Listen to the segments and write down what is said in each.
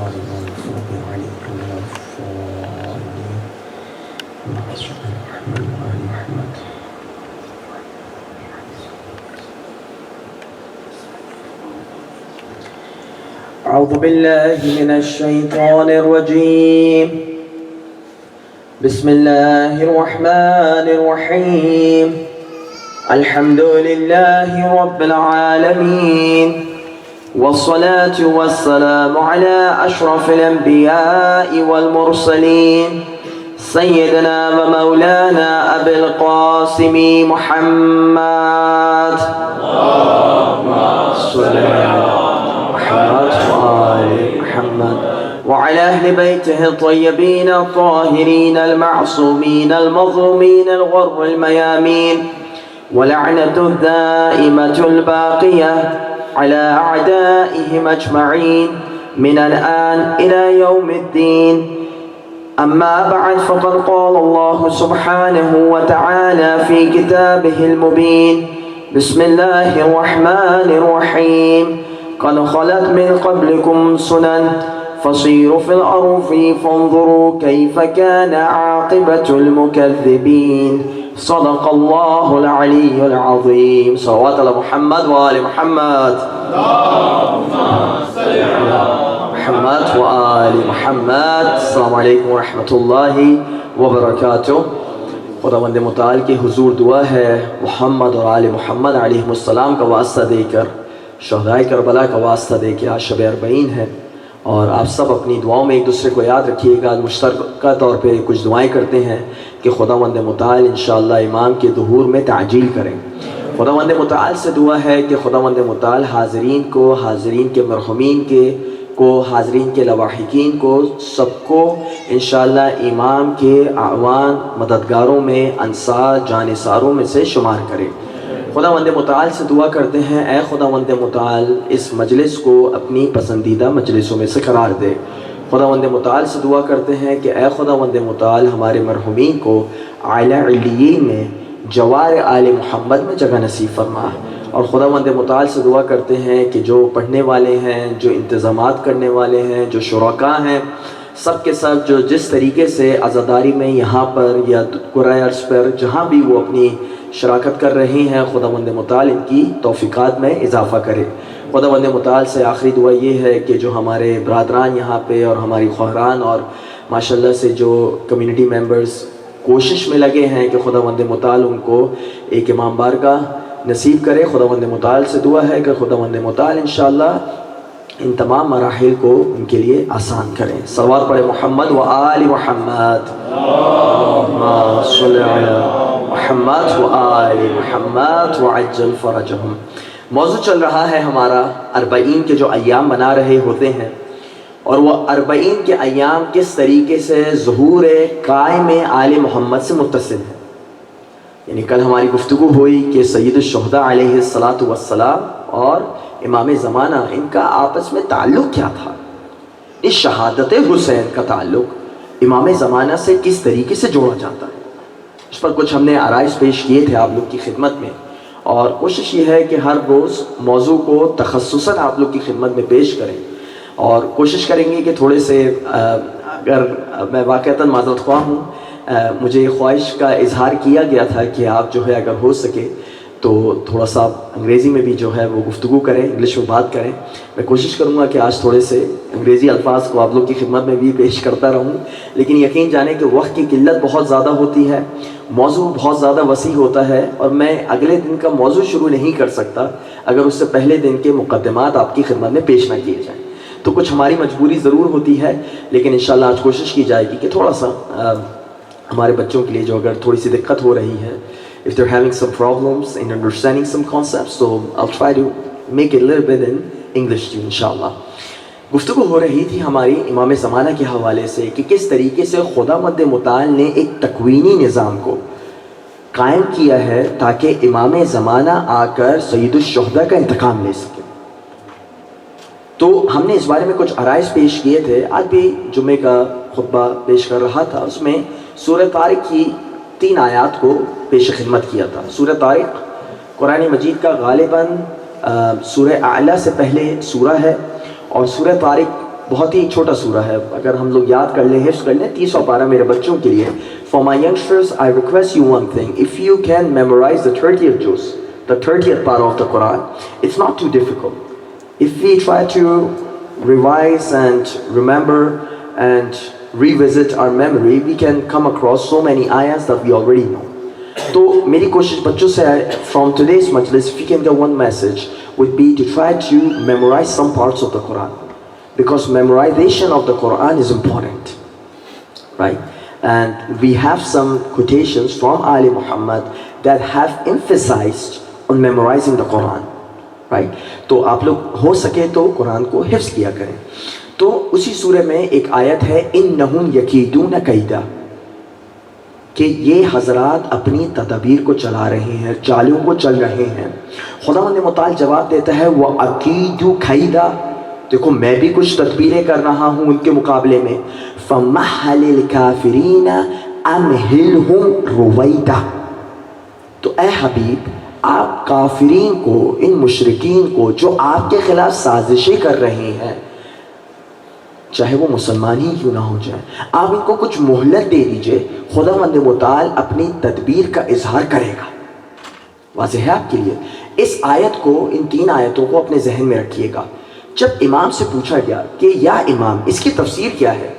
المغضوب عليهم ولا الضالين. اللهم صل على محمد وآل محمد. أعوذ بالله من الشيطان الرجيم. بسم الله الرحمن الرحيم. الحمد لله رب العالمين، والصلاة والسلام على أشرف الأنبياء والمرسلين سيدنا ومولانا أبي القاسم محمد. اللهم صل على محمد وآل محمد وعلى أهل بيته الطيبين الطاهرين المعصومين المظلومين الغر الميامين، ولعنة الدائمة الباقية على أعدائهم أجمعين من الآن إلى يوم الدين. أما بعد، فقد قال الله سبحانه وتعالى في كتابه المبين: بسم الله الرحمن الرحيم. قد خلت من قبلكم سنن فصيروا في الأرض فانظروا كيف كان عاقبة المكذبين. صدق الله العلي العظيم. صلوات على محمد وآل محمد. اللهم صل على محمد وآل محمد. السلام علیکم ورحمۃ اللہ وبرکاتہ. خداوند متعال کے حضور دعا ہے محمد اور آل محمد علیہ السلام کا واسطہ دے کر، شہدائے کربلا کا واسطہ دے کے آج شب اربعین ہے، اور آپ سب اپنی دعاؤں میں ایک دوسرے کو یاد رکھیے گا. مشترکہ طور پہ کچھ دعائیں کرتے ہیں کہ خداوند متعال انشاءاللہ امام کے ظہور میں تعجیل کریں. خداوند متعال سے دعا ہے کہ خداوند متعال حاضرین کو، حاضرین کے مرحومین کو، حاضرین کے لواحقین کو، سب کو انشاءاللہ امام کے اعوان، مددگاروں میں، انصار، جانثاروں میں سے شمار کرے. خداوند متعال سے دعا کرتے ہیں اے خداوند متعال اس مجلس کو اپنی پسندیدہ مجلسوں میں سے قرار دے. خداوند متعال سے دعا کرتے ہیں کہ اے خداوند متعال ہمارے مرحومین کو اعلیٰ علیین میں جوار آل محمد میں جگہ نصیب فرما. اور خداوند متعال سے دعا کرتے ہیں کہ جو پڑھنے والے ہیں، جو انتظامات کرنے والے ہیں، جو شرکاء ہیں، سب کے سب جو جس طریقے سے عزاداری میں یہاں پر یا قرآن عرض پر جہاں بھی وہ اپنی شراکت کر رہے ہیں، خداوند متعال ان کی توفیقات میں اضافہ کرے. خداوند متعال سے آخری دعا یہ ہے کہ جو ہمارے برادران یہاں پہ اور ہماری خواہران اور ماشاءاللہ سے جو کمیونٹی ممبرز کوشش میں لگے ہیں کہ خداوند متعال ان کو ایک امام بارگاہ نصیب کرے. خداوند متعال سے دعا ہے کہ خداوند متعال انشاءاللہ ان تمام مراحل کو ان کے لیے آسان کریں. صلوات پڑھے محمد و آل محمد. اللہم صل علی محمد و آل محمد وعجل فرجہم. موضوع چل رہا ہے ہمارا اربعین کے جو ایام بنا رہے ہوتے ہیں، اور وہ اربعین کے ایام کس طریقے سے ظہور قائم آل محمد سے متصل ہے. یعنی کل ہماری گفتگو ہوئی کہ سید الشہداء علیہ السلام اور امام زمانہ ان کا آپس میں تعلق کیا تھا. اس شہادت حسین کا تعلق امام زمانہ سے کس طریقے سے جوڑا جاتا ہے، اس پر کچھ ہم نے آرائز پیش کیے تھے آپ لوگ کی خدمت میں، اور کوشش یہ ہے کہ ہر روز موضوع کو تخصصاً آپ لوگ کی خدمت میں پیش کریں، اور کوشش کریں گے کہ تھوڑے سے اگر میں واقعتاً معذرت خواہ ہوں، مجھے خواہش کا اظہار کیا گیا تھا کہ آپ جو ہے اگر ہو سکے تو تھوڑا سا انگریزی میں بھی جو ہے وہ گفتگو کریں، انگلش میں بات کریں. میں کوشش کروں گا کہ آج تھوڑے سے انگریزی الفاظ کو آپ لوگ کی خدمت میں بھی پیش کرتا رہوں، لیکن یقین جانیں کہ وقت کی قلت بہت زیادہ ہوتی ہے، موضوع بہت زیادہ وسیع ہوتا ہے، اور میں اگلے دن کا موضوع شروع نہیں کر سکتا اگر اس سے پہلے دن کے مقدمات آپ کی خدمت میں پیش نہ کیے جائیں. تو کچھ ہماری مجبوری ضرور ہوتی ہے، لیکن انشاءاللہ آج کوشش کی جائے گی کہ تھوڑا سا ہمارے بچوں کے لیے جو اگر تھوڑی سی دقت ہو رہی ہے، if they're having some problems in understanding some concepts, so I'll try to make it a little bit in English too, inshallah. گفتگو ہو رہی تھی ہماری امام زمانہ کے حوالے سے کہ کس طریقے سے خداوند متعال نے ایک تکوینی نظام کو قائم کیا ہے تاکہ امام زمانہ آ کر سید الشہداء کا انتقام لے سکے. تو ہم نے اس بارے میں کچھ عرائض پیش کیے تھے. آج بھی جمعے کا خطبہ پیش کر رہا تھا، اس میں سورہ طارق کی 3 آیات کو پیش خدمت کیا تھا. سورہ طارق قرآن مجید کا غالباً سورہ اعلیٰ سے پہلے سورہ ہے، اور سورہ طارق بہت ہی چھوٹا سورہ ہے, اگر ہم لوگ یاد کر لیں, حفظ کر لیں, 30 پارہ میرے بچوں کے لیے. For my youngsters, I request you one thing. If you can memorize the 30th juz, the 30th parah of the Quran, it's not too difficult. If we try to revise and remember and revisit our memory, we can come across so many ayahs that we already know. تو میری کوشش بچوں سے from today's majlis, if you can get one message, would be to try to memorize some parts of the Quran, because memorization of the Quran is important, right? And we have some quotations from Ali Muhammad that have emphasized on memorizing the Quran, right? تو آپ لوگ ہو سکے تو قرآن کو حفظ کیا کریں. تو اسی سورہ میں ایک آیت ہے انہم یکیدون کیدا, کہ یہ حضرات اپنی تدابیر کو چلا رہے ہیں, چالوں کو چل رہے ہیں. خداوند متعال جواب دیتا ہے وَأَكِيدُ كَيْدًا, دیکھو میں بھی کچھ تدبیریں کر رہا ہوں ان کے مقابلے میں. فَمَحَّلِ الْكَافِرِينَ أَمْهِلْهُمْ رُوَيْدًا, تو اے حبیب آپ کافرین کو, ان مشرکین کو جو آپ کے خلاف سازشیں کر رہے ہیں, چاہے وہ مسلمان ہی کیوں نہ ہو جائیں, آپ ان کو کچھ مہلت دے دیجئے, خداوند متعال اپنی تدبیر کا اظہار کرے گا. واضح ہے آپ کے لیے. اس آیت کو, ان 3 آیتوں کو اپنے ذہن میں رکھیے گا. جب امام سے پوچھا گیا کہ یا امام اس کی تفسیر کیا ہے,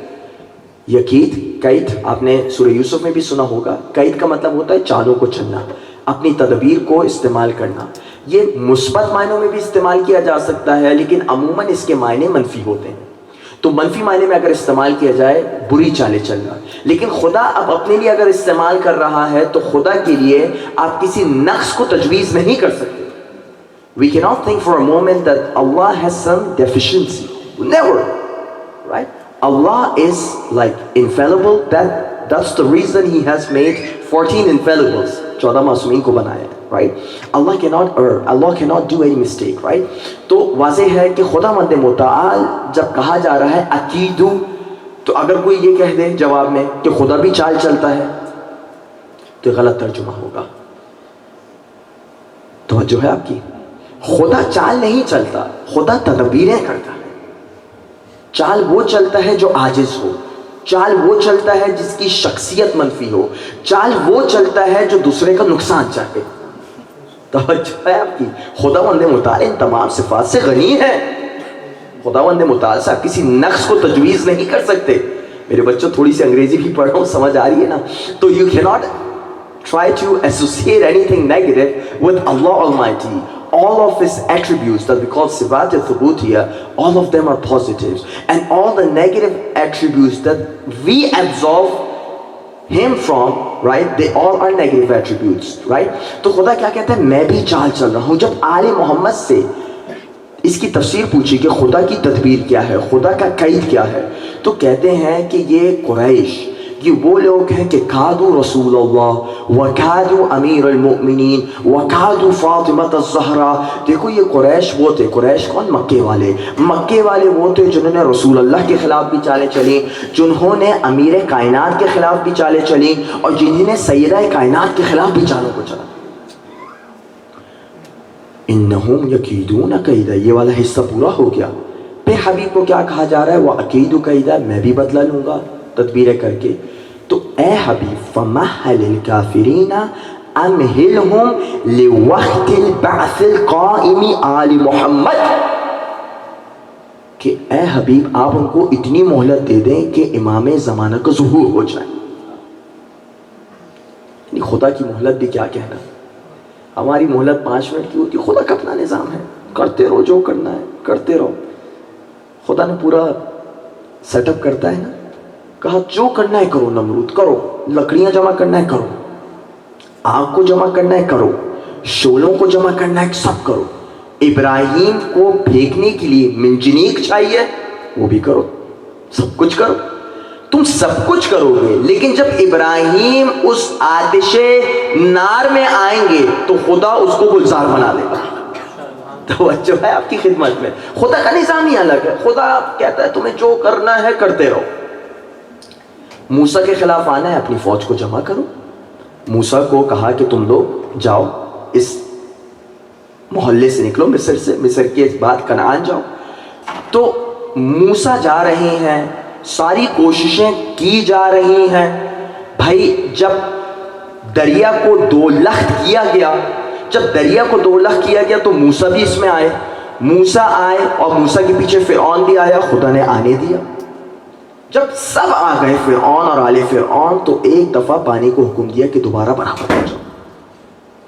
یقید, قید, آپ نے سورہ یوسف میں بھی سنا ہوگا, قید کا مطلب ہوتا ہے چالوں کو چلنا, اپنی تدبیر کو استعمال کرنا. یہ مثبت معنوں میں بھی استعمال کیا جا سکتا ہے, لیکن عموماً اس کے معنی منفی ہوتے ہیں. تو منفی معنی میں اگر استعمال کیا جائے بری چالیں چلنا, لیکن خدا اب اپنے لیے اگر استعمال کر رہا ہے تو خدا کے لیے آپ کسی نقص کو تجویز نہیں کر سکتے. We cannot think for a moment that Allah has some deficiency. Never, right? Allah is like infallible. That's the reason He has made 14 infallibles. 14 معصومین کو بنایا, right? Allah cannot err. Allah cannot do any mistake, right? تو واضح ہے کہ خداوند متعال جب کہا جا رہا ہے عقیدو, تو اگر کوئی یہ کہہ دے جواب میں کہ خدا بھی چال چلتا ہے تو غلط ترجمہ ہوگا. توجہ ہے آپ کی. خدا چال نہیں چلتا, خدا تدبیریں کرتا ہے. چال وہ چلتا ہے جو عاجز ہو, چال وہ چلتا ہے جس کی شخصیت منفی ہو, چال وہ چلتا ہے جو دوسرے کا نقصان چاہے. توجہ ہے آپ کی. خداوند متعال ان تمام صفات سے غنی ہے. خداوند متعال سے آپ کسی نقص کو تجویز نہیں کر سکتے. میرے بچوں تھوڑی سی انگریزی بھی پڑھ رہا ہوں, سمجھ آ رہی ہے نا؟ تو you cannot try to associate anything negative with Allah Almighty. All of His attributes that we call Sifat al-Thubutiyya, all of them are positives. And all the negative attributes that we absolve Him from, right, they all are negative attributes, right? تو خدا کیا کہتا ہے, میں بھی چال چل رہا ہوں. جب آل محمد سے اس کی تفسیر پوچھی کہ خدا کی تدبیر کیا ہے, خدا کا قید کیا ہے, تو کہتے ہیں کہ یہ قریش, یہ وہ لوگ ہیں کہ کادو رسول اللہ وکادو امیر المؤمنین وکادو فاطمہ الزہرا. دیکھو یہ قریش وہ تھے. قریش کون؟ مکے والے. مکے والے وہ تھے جنہوں نے رسول اللہ کے خلاف بھی چالیں چلیں, جنہوں نے امیر کائنات کے خلاف بھی چالیں چلیں, اور جنہوں نے سیدہ کائنات کے خلاف بھی چالوں کو چلا. انہم یکیدون کیدا, یہ والا حصہ پورا ہو گیا. پھر حبیب کو کیا کہا جا رہا ہے, وہ اکیدو کیدا, میں بھی بدلہ لوں گا تدبیریں کر کے. تو اے حبیب فمحل الکافرین امہلہم لوقت البعث القائم آل محمد, کہ اے حبیب آپ ان کو اتنی مہلت دے دیں کہ امام زمانہ کا ظہور ہو جائے. یعنی خدا کی مہلت بھی کیا کہنا, ہماری مہلت 5 منٹ کی ہوتی, خدا کا اپنا نظام ہے, کرتے رہو جو کرنا ہے کرتے رہو. خدا نے پورا سیٹ اپ کرتا ہے نا, کہا جو کرنا ہے کرو, نمرود کرو, لکڑیاں جمع کرنا ہے کرو, آگ کو جمع کرنا ہے کرو, شولوں کو جمع کرنا ہے سب کرو, ابراہیم کو پھینکنے کے لیے منجنیق چاہیے وہ بھی کرو, سب کچھ کرو. تم سب کچھ کرو گے, لیکن جب ابراہیم اس آتش نار میں آئیں گے تو خدا اس کو گلزار بنا دے گا. توجہ ہے آپ کی خدمت میں. خدا کا نظام ہی الگ ہے. خدا کہتا ہے تمہیں جو کرنا ہے کرتے رہو. موسیٰ کے خلاف آنا ہے, اپنی فوج کو جمع کرو. موسیٰ کو کہا کہ تم لوگ جاؤ اس محلے سے نکلو, مصر سے, مصر کے بعد کنعان جاؤ. تو موسیٰ جا رہے ہیں, ساری کوششیں کی جا رہی ہیں. بھائی جب دریا کو 2 لخت کیا گیا, جب دریا کو 2 لخت کیا گیا تو موسیٰ بھی اس میں آئے. موسیٰ آئے اور موسیٰ کے پیچھے فرعون بھی آیا, خدا نے آنے دیا. جب سب آ گئے فرعون اور آل فرعون, تو ایک دفعہ پانی کو حکم دیا کہ دوبارہ برابر ہو جاؤ.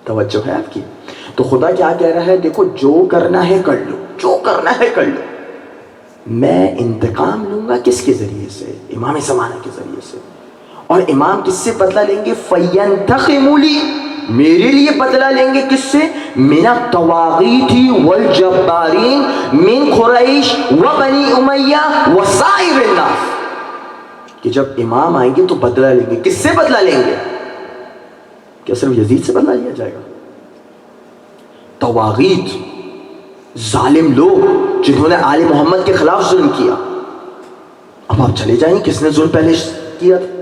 توجہ ہے آپ کی؟ تو خدا کیا کہہ رہا ہے, دیکھو جو کرنا ہے کر لو, جو کرنا ہے کر لو. میں انتقام لوں گا کس کے ذریعے سے؟ امام زمانہ کے ذریعے سے. اور امام کس سے بدلہ لیں گے؟ فَيَنْتَقِمُ لِي, میرے لیے بدلہ لیں گے. کس سے؟ مِنَ الطَّوَاغِيتِ وَالْجَبَّارِينَ مِنْ قُرَيْشِ وَبَنِي أُمَيَّةَ وَسَائِرِ النَّاسِ. کہ جب امام آئیں گے تو بدلہ لیں گے. کس سے بدلہ لیں گے؟ کیا صرف یزید سے بدلہ لیا جائے گا؟ طواغیت, ظالم لوگ جنہوں نے آل محمد کے خلاف ظلم کیا. اب آپ چلے جائیں, کس نے ظلم پہلے کیا تھا؟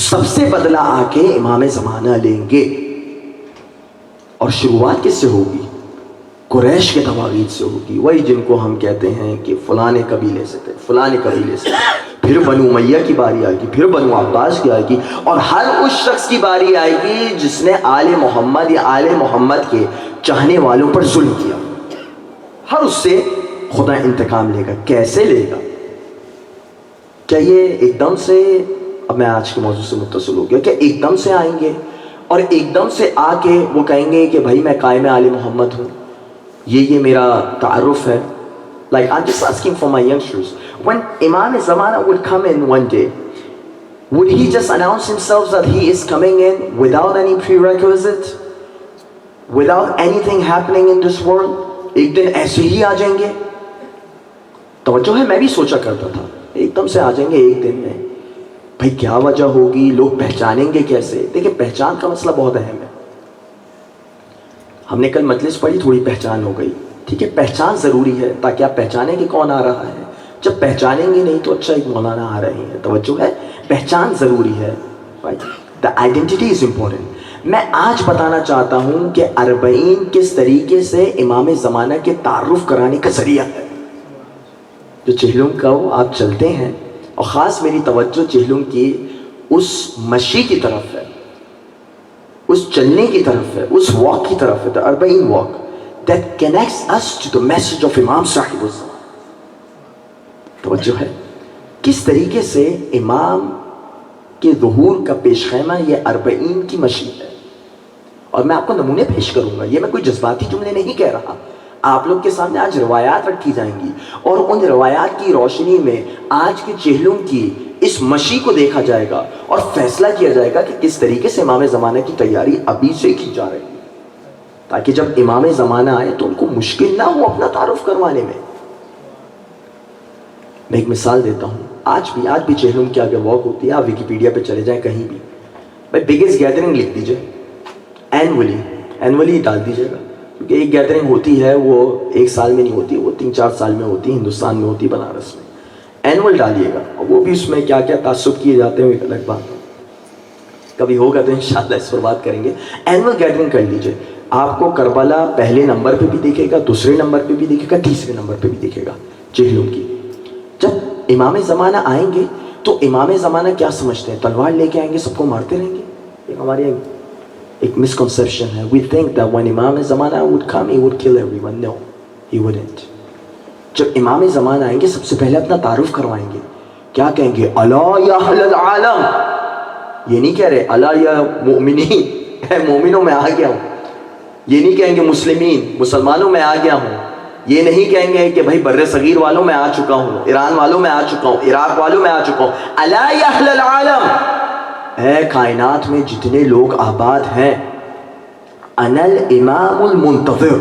سب سے بدلہ آ کے امام زمانہ لیں گے. اور شروعات کس سے ہوگی؟ قریش کے طواغیت سے ہوگی. وہی جن کو ہم کہتے ہیں کہ فلانے قبیلے سے تھے, فلانے قبیلے سے. پھر بنو امیہ کی باری آئے گی, پھر بنو عباس کی آئے گی, اور ہر اس شخص کی باری آئے گی جس نے آل محمد یا آل محمد کے چاہنے والوں پر ظلم کیا. ہر اس سے خدا انتقام لے گا. کیسے لے گا؟ کیا یہ ایک دم سے, اب میں آج کے موضوع سے متصل ہو گیا, کہ ایک دم سے آئیں گے اور ایک دم سے آ کے وہ کہیں گے کہ بھائی میں قائم آل محمد ہوں, یہ میرا تعارف ہے. Like I'm just asking for my youngsters, when Imam Zamana would come in one day, would he just announce himself that he is coming in without any prerequisites, without anything happening in this world? ایک دن ایسے ہی آ جائیں گے؟ توجہ ہے, میں بھی سوچا کرتا تھا ایک دم سے آ جائیں گے ایک دن میں. بھائی کیا وجہ ہوگی, لوگ پہچانیں گے کیسے؟ دیکھیں پہچان کا مسئلہ بہت اہم ہے. ہم نے کل مجلس پڑھی, تھوڑی پہچان ہو گئی, ٹھیک ہے, پہچان ضروری ہے تاکہ آپ پہچانیں کہ کون آ رہا ہے. جب پہچانیں گے نہیں تو اچھا ایک مولانا آ رہے ہیں. توجہ ہے, پہچان ضروری ہے. The identity is important. میں آج بتانا چاہتا ہوں کہ 40 کس طریقے سے امام زمانہ کے تعارف کرانے کا ذریعہ ہے. جو چہلم کا آپ چلتے ہیں, اور خاص میری توجہ چہلم کی اس مشی کی طرف ہے, اس چلنے کی طرف ہے, اس واک کی طرف ہے. The 40 walk that connects us to the message of Imam صاحب الزمان. توجہ ہے, کس طریقے سے امام کے ظہور کا پیش خیمہ یہ 40 کی مشی ہے. اور میں آپ کو نمونے پیش کروں گا, یہ میں کوئی جذباتی جملے نہیں کہہ رہا. آپ لوگ کے سامنے آج روایات رکھی جائیں گی, اور ان روایات کی روشنی میں آج کے چہلوں کی اس مشی کو دیکھا جائے گا, اور فیصلہ کیا جائے گا کہ کس طریقے سے امام زمانہ کی تیاری ابھی سے کی جا رہی ہے, تاکہ جب امام زمانہ آئے تو ان کو مشکل نہ ہو اپنا تعارف کروانے میں. میں ایک مثال دیتا ہوں, آج بھی چہلم کی اگر واک ہوتی ہے, آپ ویکیپیڈیا پہ چلے جائیں کہیں بھی, بھائی بگیسٹ گیدرنگ لکھ دیجئے, اینولی ڈال دیجیے گا, کیونکہ ایک گیدرنگ ہوتی ہے وہ 1 سال میں نہیں ہوتی, وہ 3-4 سال میں ہوتی ہے. ہندوستان میں ہوتی, بنارس میں. اینول ڈالیے گا, اور وہ بھی اس میں کیا کیا تعصب کیے جاتے ہیں ایک الگ بات ہے, کبھی ہوگا تو انشاءاللہ اس پر بات کریں گے. اینول گیدرنگ کر لیجیے, آپ کو کربلا پہلے نمبر پہ بھی دیکھے گا, دوسرے نمبر پہ بھی دیکھے گا, تیسرے نمبر پہ بھی دیکھے گا چہلوں کی. جب امام زمانہ آئیں گے تو امام زمانہ کیا سمجھتے ہیں؟ تلوار لے کے آئیں گے, سب کو مارتے رہیں گے. یہ ہماری ایک مسکنسیپشن ہے. We think that when امام زمانہ would come, he would kill everyone. No, he wouldn't. جب امام زمانہ آئیں گے سب سے پہلے اپنا تعارف کروائیں گے. کیا کہیں گے؟ الا یا اہل العالم. یہ نہیں کہہ رہے الا یا مومنین, اے مومنوں میں آ گیا ہوں. یہ نہیں کہیں گے مسلمین, مسلمانوں میں آ گیا ہوں. یہ نہیں کہیں گے کہ بھائی بر صغیر والوں میں آ چکا ہوں, ایران والوں میں آ چکا ہوں, عراق والوں میں آ چکا ہوں. الا یا اہل العالم, اے کائنات میں جتنے لوگ آباد ہیں, انا الامام المنتظر,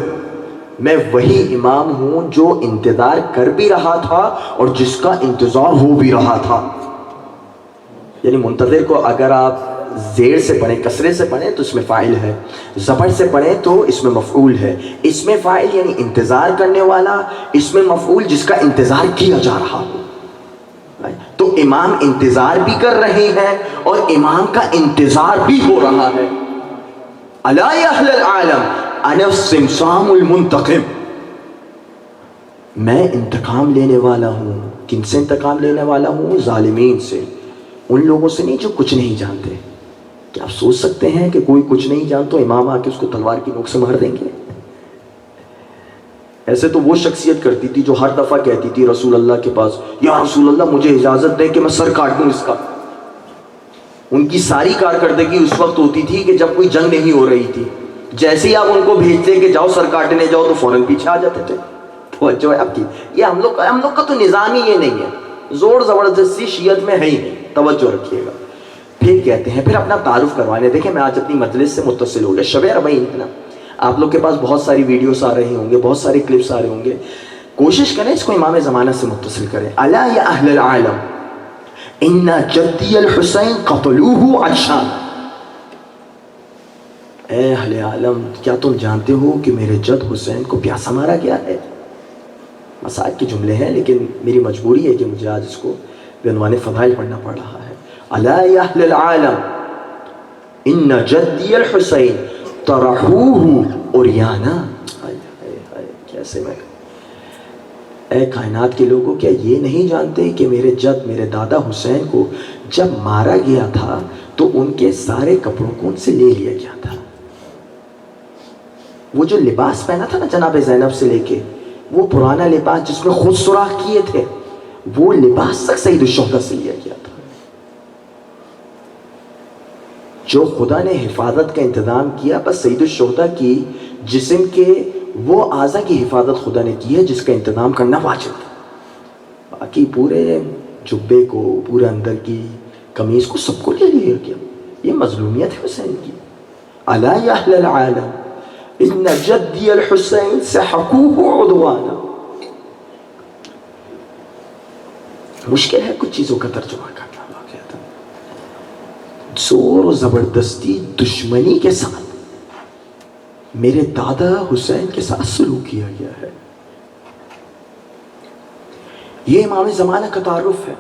میں وہی امام ہوں جو انتظار کر بھی رہا تھا اور جس کا انتظار ہو بھی رہا تھا. یعنی منتظر کو اگر آپ زیر سے پڑھیں, کسرے سے پڑھیں تو اس میں فاعل ہے, زبر سے پڑھیں تو اس میں مفعول ہے. اس میں فاعل یعنی انتظار کرنے والا, اس میں مفعول جس کا انتظار کیا جا رہا ہو. تو امام انتظار بھی کر رہے ہیں اور امام کا انتظار بھی ہو رہا ہے. الا یا اہل العالم انا الصمصام المنتقم. میں انتقام لینے والا ہوں. کن سے انتقام لینے والا ہوں؟ ظالمین سے، ان لوگوں سے نہیں جو کچھ نہیں جانتے. کیا آپ سوچ سکتے ہیں کہ کوئی کچھ نہیں جانتا امام آ کے اس کو تلوار کی نوک سے مار دیں گے؟ ایسے تو وہ شخصیت کرتی تھی جو ہر دفعہ کہتی تھی رسول اللہ کے پاس، یا رسول اللہ مجھے اجازت دیں کہ میں سر کاٹ دوں اس کا. ان کی ساری کارکردگی اس وقت ہوتی تھی کہ جب کوئی جنگ نہیں ہو رہی تھی. جیسے ہی آپ ان کو بھیجتے کہ جاؤ سر کاٹنے جاؤ تو فوراً پیچھے آ جاتے تھے. توجہ ہے آپ کی؟ یہ ہم لوگ کا تو نظام ہی یہ نہیں ہے. زور زبردستی شیعت میں ہے ہی نہیں. توجہ رکھیے گا. پھر کہتے ہیں، پھر اپنا تعارف کروانے. دیکھیں میں آج اپنی مجلس سے متصل ہو گیا. شب اربعین ہے نا، آپ لوگ کے پاس بہت ساری ویڈیوز آ رہے ہوں گے، بہت سارے کلپس آ رہے ہوں گے. کوشش کریں اس کو امام زمانہ سے متصل کریں. الا یا اہل العالم ان جدی الحسین قتلوہ عطشان. اے اہل عالم، کیا تم جانتے ہو کہ میرے جد حسین کو پیاسا مارا گیا ہے؟ مسائل کے جملے ہیں لیکن میری مجبوری ہے کہ مجھے آج اس کو بعنوان فضائل پڑھنا پڑ رہا ہے. الا یا اہل العالم ان جدی الحسین طرحوہ عریانا. کیسے میں، اے کائنات کے لوگوں، کیا یہ نہیں جانتے کہ میرے جد، میرے دادا حسین کو جب مارا گیا تھا تو ان کے سارے کپڑوں کو ان سے لے لیا گیا تھا. وہ جو لباس پہنا تھا نا جناب زینب سے لے کے، وہ پرانا لباس جس میں خود سوراخ کیے تھے، وہ لباس تک سید الشہداء سے لیا گیا تھا. جو خدا نے حفاظت کا انتظام کیا، بس سید الشہداء کی جسم کے وہ اعضاء کی حفاظت خدا نے کی ہے جس کا انتظام کرنا واجب تھا. باقی پورے جبے کو، پورے اندر کی قمیص کو، سب کو لے لیا گیا. یہ مظلومیت ہے حسین کی. الا یا اہل العالم ان جدی الحسین سحقوہ عدوانا. مشکل ہے کچھ چیزوں کا ترجمہ کرنا. زور و زبردستی دشمنی کے ساتھ میرے دادا حسین کے ساتھ سلوک کیا گیا ہے. یہ امام زمانہ کا تعارف ہے.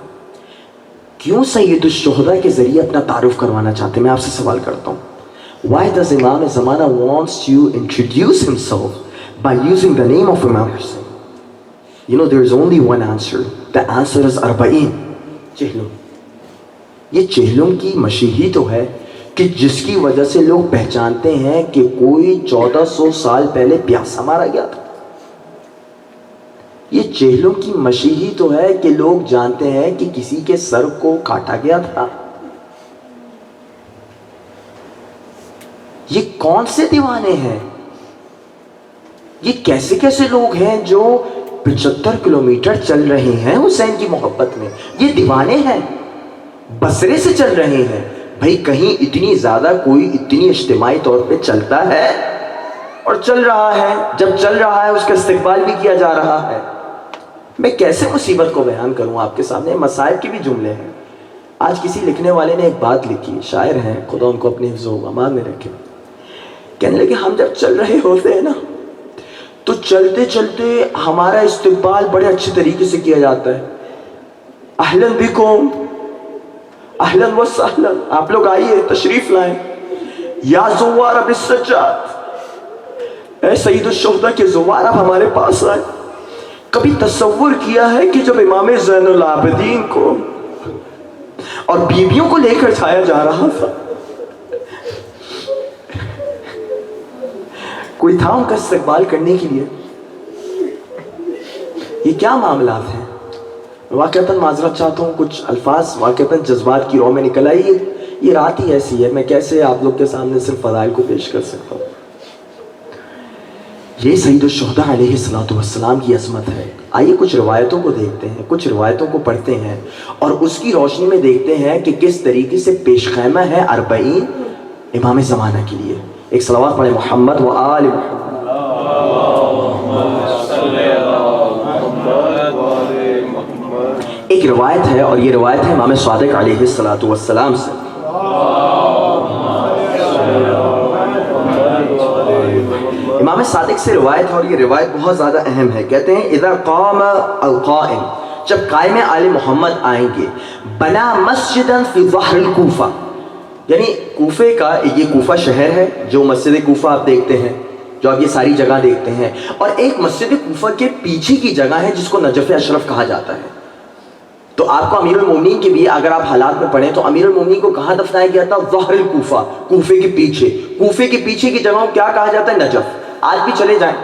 کیوں سید الشہداء کے ذریعے اپنا تعارف کروانا چاہتے ہیں؟ میں آپ سے سوال کرتا ہوں. Why does Imam Zamana wants to introduce himself by using the name of Imam Hussein? You know, there is only one answer. The answer is Arba'in. چہلم. یہ چہلم کی مشیحی تو ہے کہ جس کی وجہ سے لوگ پہچانتے ہیں کہ کوئی 1400 سال پہلے پیاسا مارا گیا تھا. یہ چہلم کی مشیحی تو ہے کہ لوگ جانتے ہیں کہ کسی کے سر کو کاٹا گیا تھا. یہ کون سے دیوانے ہیں؟ یہ کیسے کیسے لوگ ہیں جو 75 کلومیٹر چل رہے ہیں حسین کی محبت میں؟ یہ دیوانے ہیں، بصرے سے چل رہے ہیں. بھائی کہیں اتنی زیادہ کوئی اتنی اجتماعی طور پہ چلتا ہے اور چل رہا ہے، جب چل رہا ہے اس کا استقبال بھی کیا جا رہا ہے. میں کیسے مصیبت کو بیان کروں آپ کے سامنے؟ مصائب کے بھی جملے ہیں. آج کسی لکھنے والے نے ایک بات لکھی، شاعر ہیں، خدا ان کو اپنے حفظ و امان میں رکھے. کہنے لگے ہم جب چل رہے ہوتے ہیں نا تو چلتے چلتے ہمارا استقبال بڑے اچھے طریقے سے کیا جاتا ہے. اہلاً بکم، اہلاً و سہلاً، آپ لوگ آئیے، تشریف لائیں. یا زوار بالسجاد، اے سید الشہداء کے زوار اب ہمارے پاس آئے. کبھی تصور کیا ہے کہ جب امام زین العابدین کو اور بیویوں کو لے کر جایا جا رہا تھا، کوئی تھا ان کا استقبال کرنے کے لیے؟ یہ کیا معاملات ہیں؟ واقعتاً معذرت چاہتا ہوں، کچھ الفاظ واقعتاً جذبات کی رو میں نکل آئی. یہ رات ہی ایسی ہے، میں کیسے آپ لوگ کے سامنے صرف فضائل کو پیش کر سکتا ہوں. یہ سید الشہداء علیہ السلام کی عظمت ہے. آئیے کچھ روایتوں کو دیکھتے ہیں، کچھ روایتوں کو پڑھتے ہیں اور اس کی روشنی میں دیکھتے ہیں کہ کس طریقے سے پیش خیمہ ہے اربعین امام زمانہ کے لیے. ایک صلوات پڑھیں محمد و آل محمد. ایک روایت ہے اور یہ روایت ہے امام صادق علیہ السلام سے. امام صادق سے روایت ہے اور یہ روایت بہت زیادہ اہم ہے. کہتے ہیں اذا قام القائم، جب قائم آل محمد آئیں گے، بنا مسجدا فی ظہر الکوفہ، یعنی کوفے کا، یہ کوفہ شہر ہے جو مسجد کوفہ آپ دیکھتے ہیں، جو آپ یہ ساری جگہ دیکھتے ہیں، اور ایک مسجد کوفہ کے پیچھے کی جگہ ہے جس کو نجف اشرف کہا جاتا ہے۔ تو آپ کو امیر المومنین کے بھی اگر آپ حالات میں پڑھیں تو امیر المومنین کو کہاں دفنایا گیا تھا؟ ظہر الکوفہ، کوفے کے پیچھے۔ کوفے کے پیچھے کی جگہ کو کیا کہا جاتا ہے؟ نجف۔ آج بھی چلے جائیں،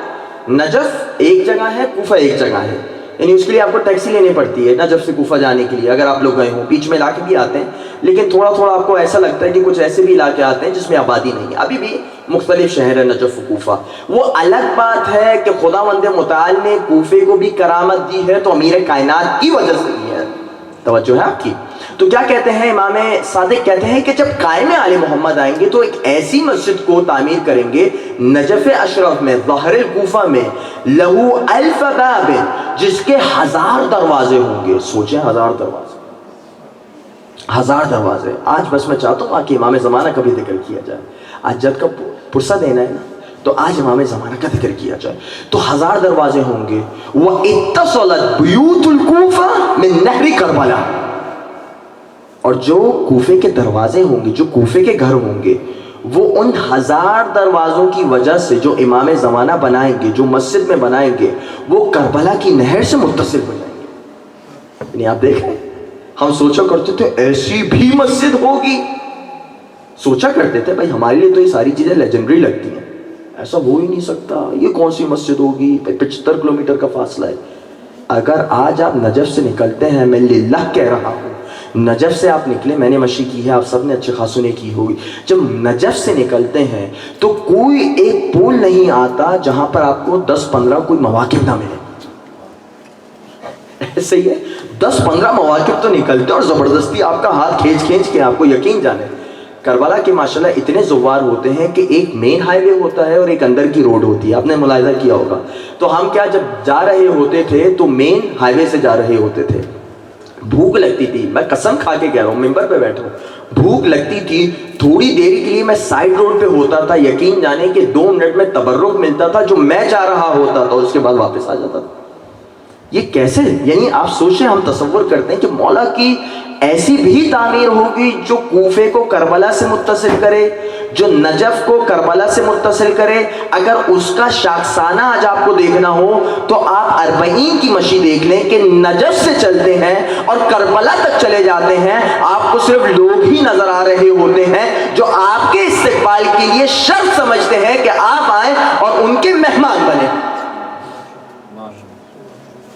نجف ایک جگہ ہے، کوفہ ایک جگہ ہے، یعنی اس کے لیے آپ کو ٹیکسی لینی پڑتی ہے نجف سے کوفہ جانے کے لیے، اگر آپ لوگ گئے ہوں۔ بیچ میں علاقے بھی آتے ہیں، لیکن تھوڑا تھوڑا آپ کو ایسا لگتا ہے کہ کچھ ایسے بھی علاقے آتے ہیں جس میں آبادی نہیں ہے۔ ابھی بھی مختلف شہر ہے نجف و کوفہ۔ وہ الگ بات ہے کہ خداوند متعال نے کوفے کو بھی کرامت دی ہے تو امیر کائنات کی وجہ سے دی ہے۔ توجہ ہے آپ کی؟ تو کیا کہتے ہیں امام صادق کہتے ہیں کہ جب قائم آل محمد آئیں گے تو ایک ایسی مسجد کو تعمیر کریں گے نجف اشرف میں، ظہر الکوفہ میں، لہو 1000 باب، جس کے 1000 دروازے ہوں گے۔ سوچیں 1000 دروازے، 1000 دروازے۔ آج بس میں چاہتا ہوں کہ امام زمانہ کا بھی ذکر کیا جائے۔ آج جد کا پرسہ دینا ہے نا، تو آج امام زمانہ کا ذکر کیا جائے تو 1000 دروازے ہوں گے۔ وَاِتَّصَلَتْ بِيُوتُ الْكُوفَةِ مِنْ نَهْرِ كَرْبَلَا، اور جو کوفے کے دروازے ہوں گے، جو کوفے کے گھر ہوں گے، وہ ان 1000 دروازوں کی وجہ سے جو امام زمانہ بنائیں گے، جو مسجد میں بنائیں گے، وہ کربلا کی نہر سے متصل ہو جائیں گے۔ یعنی آپ دیکھیں، ہم سوچا کرتے تھے ایسی بھی مسجد ہوگی، سوچا کرتے تھے بھائی ہمارے لیے تو یہ ساری چیزیں لیجنڈری لگتی ہیں، ایسا ہو ہی نہیں سکتا، یہ کون سی مسجد ہوگی، 75 کلومیٹر کا فاصلہ ہے۔ اگر آج آپ نجف سے نکلتے ہیں، میں للہ کہہ رہا ہوں، نجف سے آپ نکلے، میں نے مشی کی ہے، آپ سب نے اچھے خاصوں نے کی ہوگی، جب نجف سے نکلتے ہیں تو کوئی ایک پول نہیں آتا جہاں پر آپ کو 10-15 کوئی مواقف نہ ملے۔ ایسے ہی ہے، 10-15 مواقف تو نکلتے اور زبردستی آپ کا ہاتھ کھینچ کے، آپ کو یقین جانے کربلا کے ماشاءاللہ اتنے زوار ہوتے ہیں کہ ایک مین ہائی وے ہوتا ہے اور ایک اندر کی روڈ ہوتی ہے، آپ نے ملاحظہ کیا ہوگا۔ تو ہم کیا جب جا رہے ہوتے تھے تو مین ہائی وے سے جا رہے ہوتے تھے، بھوک لگتی تھی، میں قسم کھا کے کہہ رہا ہوں، ممبر پہ بیٹھا ہوں، بھوک لگتی تھی، تھوڑی دیر کے لیے میں سائیڈ روڈ پہ ہوتا تھا، یقین جانے کہ 2 منٹ میں تبرک ملتا تھا جو میں چاہ رہا ہوتا تھا، اس کے بعد واپس آ جاتا تھا۔ یہ کیسے؟ یعنی آپ سوچیں، ہم تصور کرتے ہیں کہ مولا کی ایسی بھی تعمیر ہوگی جو کوفے کو کربلا سے متصل کرے، جو نجف کو کربلا سے متصل کرے۔ اگر اس کا شاخسانہ آج آپ کو دیکھنا ہو تو آپ 40 کی مشی دیکھ لیں کہ نجف سے چلتے ہیں اور کربلا تک چلے جاتے ہیں، آپ کو صرف لوگ ہی نظر آ رہے ہوتے ہیں جو آپ کے استقبال کے لیے شرط سمجھتے ہیں کہ آپ آئیں اور ان کے مہمان بنیں۔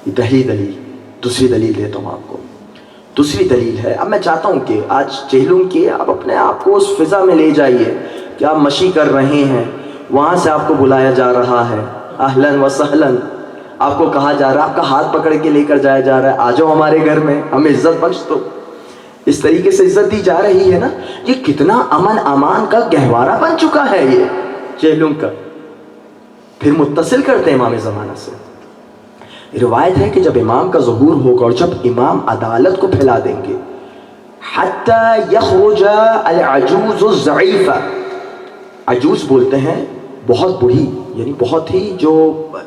یہ پہلی دلیل۔ دوسری دلیل دیتا ہوں آپ کو۔ دوسری دلیل ہے، اب میں چاہتا ہوں کہ آج چہلم کے آپ اپنے آپ کو اس فضا میں لے جائیے کہ آپ مشی کر رہے ہیں، وہاں سے آپ کو بلایا جا رہا ہے، اہلاً و سہلاً، آپ کو کہا جا رہا ہے، آپ کا ہاتھ پکڑ کے لے کر جایا جا رہا ہے، آ جاؤ ہمارے گھر میں، ہمیں عزت بخش دو۔ اس طریقے سے عزت دی جا رہی ہے نا، یہ کتنا امن امان کا گہوارہ بن چکا ہے یہ چہلم کا۔ پھر متصل کرتے ہیں امام زمانہ سے۔ روایت ہے کہ جب امام کا ظہور ہوگا اور جب امام عدالت کو پھیلا دیں گے، حتی یخرج العجوز الضعیفہ، عجوز بولتے ہیں بہت بڑھی، یعنی بہت ہی جو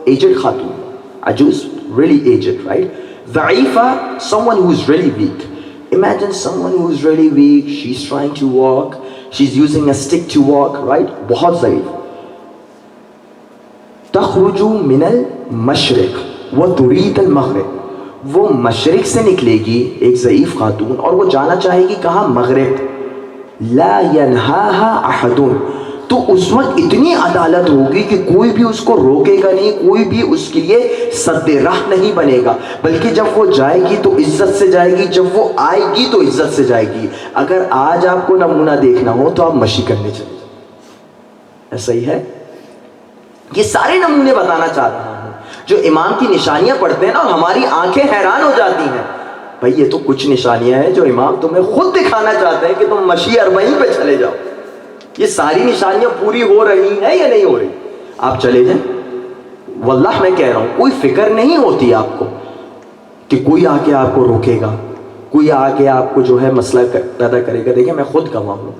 ایجڈ خاتون، عجوز really aged, right? ضعیفہ someone who is really weak. Imagine someone who is really weak, she's trying to walk, she's using a stick to walk, right? بہت ضعیف۔ تخرج من المشرق وتريد المغرب، وہ مشرق سے نکلے گی ایک ضعیف خاتون اور وہ جانا چاہے گی کہاں؟ مغرب۔ لا ينهاها احد، تو اس وقت اتنی عدالت ہوگی کہ کوئی بھی اس کو روکے گا نہیں، کوئی بھی اس کے لیے سد راہ نہیں بنے گا، بلکہ جب وہ جائے گی تو عزت سے جائے گی، جب وہ آئے گی تو عزت سے جائے گی۔ اگر آج آپ کو نمونہ دیکھنا ہو تو آپ مشی کرنے چلے جائیں، ایسا ہی ہے۔ یہ سارے نمونے بتانا چاہ رہا ہوں جو امام کی نشانیاں پڑھتے ہیں نا، اور ہماری آنکھیں حیران ہو جاتی ہیں، بھائی یہ تو کچھ نشانیاں ہیں جو امام تمہیں خود دکھانا چاہتے ہیں کہ تم مشی 40 پہ چلے جاؤ۔ یہ ساری نشانیاں پوری ہو رہی ہیں یا نہیں ہو رہی؟ آپ چلے جائیں، واللہ میں کہہ رہا ہوں، کوئی فکر نہیں ہوتی آپ کو کہ کوئی آ کے آپ کو روکے گا، کوئی آ کے آپ کو جو ہے مسئلہ پیدا کرے گا۔ دیکھیں میں خود گواہ ہوں،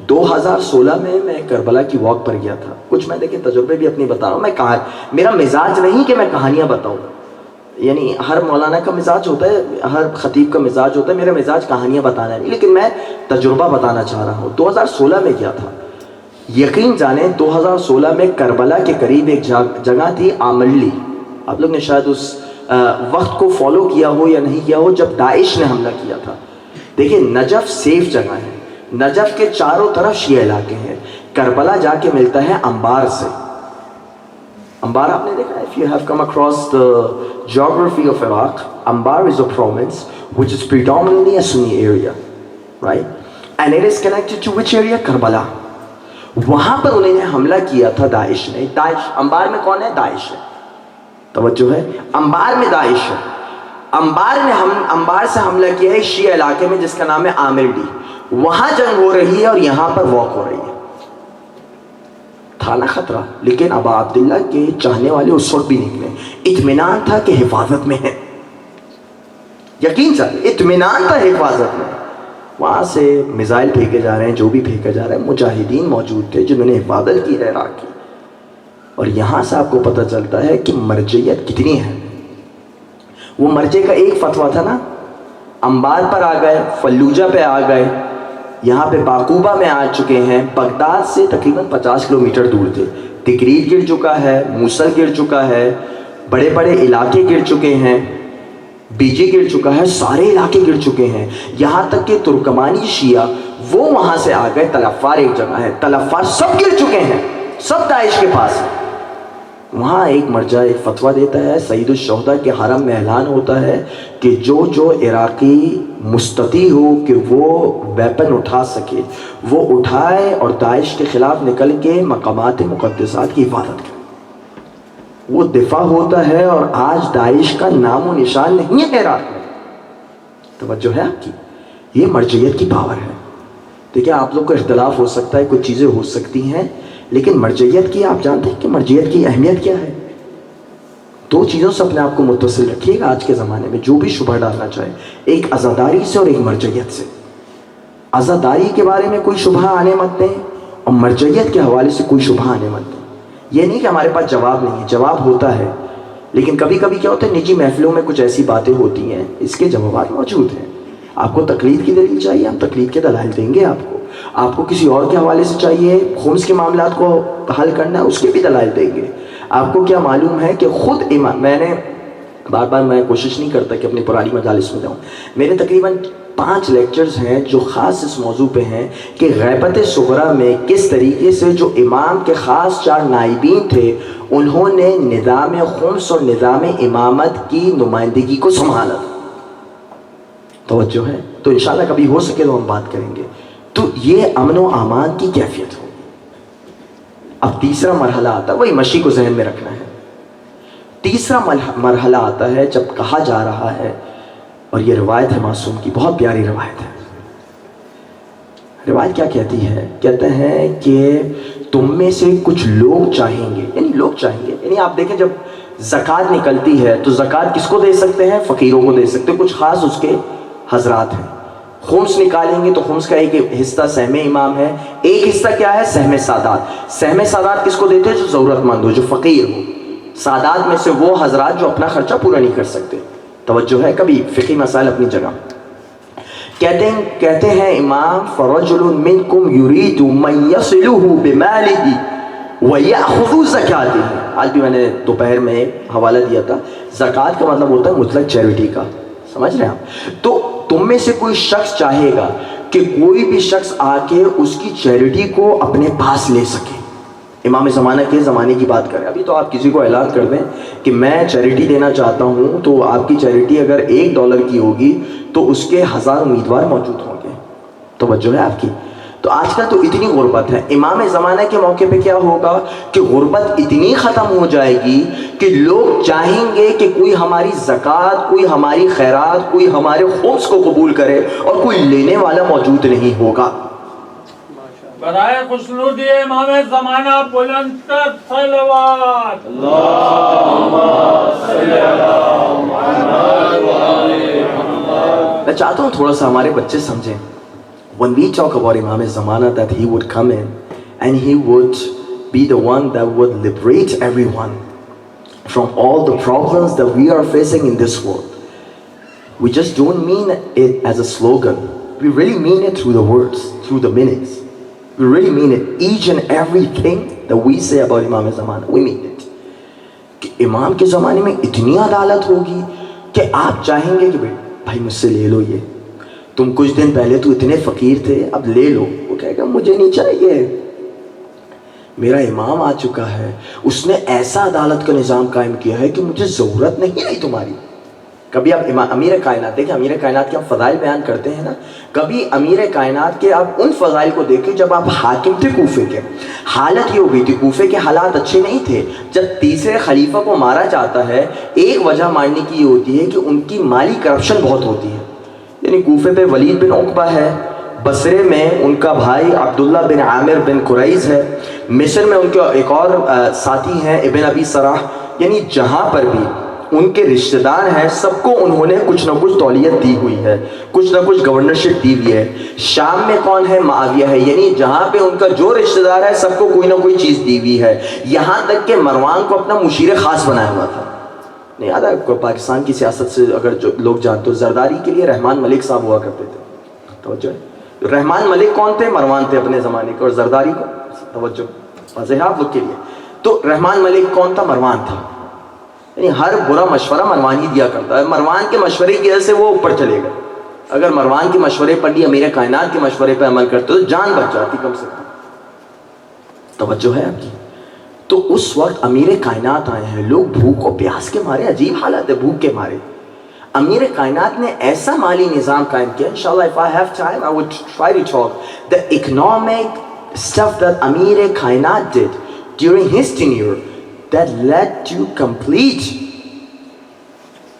2016 میں کربلا کی واک پر گیا تھا، کچھ میں دیکھیں تجربے بھی اپنی بتا رہا ہوں، میں میرا مزاج نہیں کہ میں کہانیاں بتاؤں، یعنی ہر مولانا کا مزاج ہوتا ہے، ہر خطیب کا مزاج ہوتا ہے، میرا مزاج کہانیاں بتانا نہیں، لیکن میں تجربہ بتانا چاہ رہا ہوں۔ 2016 میں گیا تھا، یقین جانیں 2016 میں کربلا کے قریب ایک جگہ تھی آمرلی. آپ لوگ نے شاید اس وقت کو فالو کیا ہو یا نہیں کیا ہو جب داعش نے حملہ کیا تھا. دیکھیں نجف سیف جگہ ہے, نجف کے چاروں طرف شیعہ علاقے ہیں. کربلا جا کے ملتا ہے انبار سے. انبار آپ نے دیکھا, if you have come across the geography of Iraq, Anbar is a province which is predominantly a Sunni area, right? And it is connected to which area? Karbala. وہاں پر انہوں نے حملہ کیا تھا داعش نے. داعش انبار میں کون ہے؟ داعش ہے. توجہ ہے, انبار میں داعش ہے. انبار سے حملہ کیا ہے شیعہ علاقے میں جس کا نام ہے عامر ڈی. وہاں جنگ ہو رہی ہے اور یہاں پر واک ہو رہی ہے. تھا نا خطرہ, لیکن ابا عبداللہ کے چاہنے والے اس وقت بھی نکلے. اطمینان تھا کہ حفاظت میں ہے, یقین چاہیے اطمینان تھا حفاظت میں. وہاں سے میزائل پھینکے جا رہے ہیں, جو بھی پھینکا جا رہا ہے. مجاہدین موجود تھے جنہوں نے حفاظت کی ہے عراق کی. اور یہاں سے آپ کو پتہ چلتا ہے کہ مرجعیت کتنی ہے. وہ مرجع کا ایک فتویٰ تھا نا, انبار پر آ گئے, فلوجہ پہ آ گئے, یہاں پہ باقوبہ میں آ چکے ہیں. بغداد سے تقریباً 50 کلومیٹر دور تھے. تکریت گر چکا ہے, موصل گر چکا ہے, بڑے بڑے علاقے گر چکے ہیں, بیجے گر چکا ہے, سارے علاقے گر چکے ہیں. یہاں تک کہ ترکمانی شیعہ وہ وہاں سے آ گئے. تلفار ایک جگہ ہے, تلفار سب گر چکے ہیں, سب داعش کے پاس. وہاں ایک مرجع ایک فتویٰ دیتا ہے, سید الشہداء کے حرم میں اعلان ہوتا ہے کہ جو عراقی مستطیع ہو کہ وہ ویپن اٹھا سکے وہ اٹھائے اور داعش کے خلاف نکل کے مقامات مقدسات کی حفاظت کرے. وہ دفاع ہوتا ہے اور آج داعش کا نام و نشان نہیں ہے عراق میں. توجہ ہے آپ کی, یہ مرجعیت کی پاور ہے. دیکھیں آپ لوگ کو اختلاف ہو سکتا ہے, کچھ چیزیں ہو سکتی ہیں, لیکن مرجعیت کی آپ جانتے ہیں کہ مرجعیت کی اہمیت کیا ہے. 2 چیزوں سے اپنے آپ کو متصل رکھیے گا آج کے زمانے میں. جو بھی شبہ ڈالنا چاہے, ایک عزاداری سے اور ایک مرجعیت سے. عزاداری کے بارے میں کوئی شبہ آنے مت دیں اور مرجعیت کے حوالے سے کوئی شبہ آنے مت دیں. یہ نہیں کہ ہمارے پاس جواب نہیں ہے, جواب ہوتا ہے, لیکن کبھی کبھی کیا ہوتا ہے نجی محفلوں میں کچھ ایسی باتیں ہوتی ہیں, اس کے جوابات موجود ہیں. آپ کو تقلید کی دلیل چاہیے, ہم تقلید کے دلائل دیں گے آپ کو. آپ کو کسی اور کے حوالے سے چاہیے خمس کے معاملات کو حل کرنا ہے, اس کے بھی دلائل دیں گے. آپ کو کیا معلوم ہے کہ خود امام, میں نے بار بار میں کوشش نہیں کرتا کہ اپنی پرانی مجالس میں جاؤں, میرے تقریباً 5 لیکچرز ہیں جو خاص اس موضوع پہ ہیں کہ غیبت صغریٰ میں کس طریقے سے جو امام کے خاص 4 نائبین تھے انہوں نے نظام خمس اور نظام امامت کی نمائندگی کو سنبھالا. توجہ ہے, تو انشاءاللہ کبھی ہو سکے تو ہم بات کریں گے. تو یہ امن و امان کی کیفیت ہوگی. اب تیسرا مرحلہ آتا ہے, وہی مشی کو ذہن میں رکھنا ہے. تیسرا مرحلہ آتا ہے جب کہا جا رہا ہے, اور یہ روایت ہے معصوم کی, بہت پیاری روایت ہے. روایت کیا کہتی ہے؟ کہتے ہیں کہ تم میں سے کچھ لوگ چاہیں گے, یعنی لوگ چاہیں گے, یعنی آپ دیکھیں جب زکوٰۃ نکلتی ہے تو زکوٰۃ کس کو دے سکتے ہیں؟ فقیروں کو دے سکتے ہیں, کچھ خاص اس کے حضرات ہیں. خمس نکالیں گے تو خمس کا ایک حصہ سہم امام ہے, ایک حصہ کیا ہے؟ سہم سادات. سہم سادات کس کو دیتے ہیں؟ جو ضرورت مند ہو, جو فقیر ہو. سادات میں سے وہ حضرات جو اپنا خرچہ پورا نہیں کر سکتے. توجہ ہے, کبھی فقہی مسائل اپنی جگہ. کہتے ہیں امام فرجل منکم یرید من یصلہ بمالہ ویأخذ زکاتہ. آج بھی میں نے دوپہر میں حوالہ دیا تھا, زکوٰۃ کا مطلب ہوتا ہے مطلق چیریٹی کا. سمجھ رہے ہیں آپ؟ تو تم میں سے کوئی شخص چاہے گا کہ کوئی بھی شخص آ کے اس کی چیریٹی کو اپنے پاس لے سکے. امام زمانہ کے زمانے کی بات کریں. ابھی تو آپ کسی کو اعلان کر دیں کہ میں چیریٹی دینا چاہتا ہوں, تو آپ کی چیریٹی اگر $1 کی ہوگی تو اس کے 1000 امیدوار موجود ہوں گے. توجہ ہے آپ کی؟ تو آج کل تو اتنی غربت ہے. امام زمانہ کے موقع پہ کیا ہوگا کہ غربت اتنی ختم ہو جائے گی کہ لوگ چاہیں گے کہ کوئی ہماری زکوٰۃ, کوئی ہماری خیرات, کوئی ہمارے خمس کو قبول کرے, اور کوئی لینے والا موجود نہیں ہوگا. برائے خسنودی امام زمانہ بلند تر صلوات. میں چاہتا ہوں تھوڑا سا ہمارے بچے سمجھیں. When we talk about Imam Zamana, that he would come in and he would be the one that would liberate everyone from all the problems that we are facing in this world. We just don't mean it as a slogan. We really mean it through the words, through the minutes. We really mean it. Each and everything that we say about Imam Zamana, we mean it. کہ امام کے زمانے میں اتنی عدالت ہوگی کہ آپ چاہیں گے کہ بھائی مجھ سے لے لو یہ، تم کچھ دن پہلے تو اتنے فقیر تھے اب لے لو. وہ کہے گا مجھے نہیں چاہیے، میرا امام آ چکا ہے، اس نے ایسا عدالت کا نظام قائم کیا ہے کہ مجھے ضرورت نہیں ہے تمہاری. کبھی آپ امیر کائنات دیکھیں، امیر کائنات کے ہم فضائل بیان کرتے ہیں نا، کبھی امیر کائنات کے آپ ان فضائل کو دیکھیں جب آپ حاکم تھے کوفے کے. حالت یہ ہو گئی تھی، کوفے کے حالات اچھے نہیں تھے. جب تیسرے خلیفہ کو مارا جاتا ہے، ایک وجہ مارنے کی یہ ہوتی ہے کہ ان کی مالی کرپشن بہت ہوتی ہے. یعنی کوفے پہ ولید بن عقبہ ہے، بصرے میں ان کا بھائی عبداللہ بن عامر بن قریظ ہے، مصر میں ان کے ایک اور ساتھی ہیں ابن ابی سراح. یعنی جہاں پر بھی ان کے رشتہ دار ہیں سب کو انہوں نے کچھ نہ کچھ تولیت دی ہوئی ہے، کچھ نہ کچھ گورنرشپ دی ہوئی ہے. شام میں کون ہے؟ معاویہ ہے. یعنی جہاں پہ ان کا جو رشتہ دار ہے سب کو کوئی نہ کوئی چیز دی ہوئی ہے. یہاں تک کہ مروان کو اپنا مشیر خاص بنایا ہوا تھا. نہیں یاد ہے پاکستان کی سیاست سے اگر جو لوگ جانتے ہو، زرداری کے لیے رحمان ملک صاحب ہوا کرتے تھے. توجہ ہے، رحمان ملک کون تھے؟ مروان تھے اپنے زمانے کے. اور زرداری کو توجہ واضح آپ لوگ کے لیے، تو رحمان ملک کون تھا؟ مروان تھا. یعنی ہر برا مشورہ مروان ہی دیا کرتا ہے. مروان کے مشورے کی وجہ سے وہ اوپر چلے گا. اگر مروان کے مشورے پر نہیں امیر کائنات کے مشورے پہ عمل کرتے تو جان بچ جاتی کم سے کم. توجہ ہے آپ کی؟ تو اس وقت امیر کائنات آئے ہیں، لوگ بھوک و پیاس کے مارے، عجیب حالت ہے بھوک کے مارے. امیر کائنات نے ایسا مالی نظام قائم کیا. انشاءاللہ if I have time I would try to talk the economic stuff that Amir Kainat did during his tenure that led to complete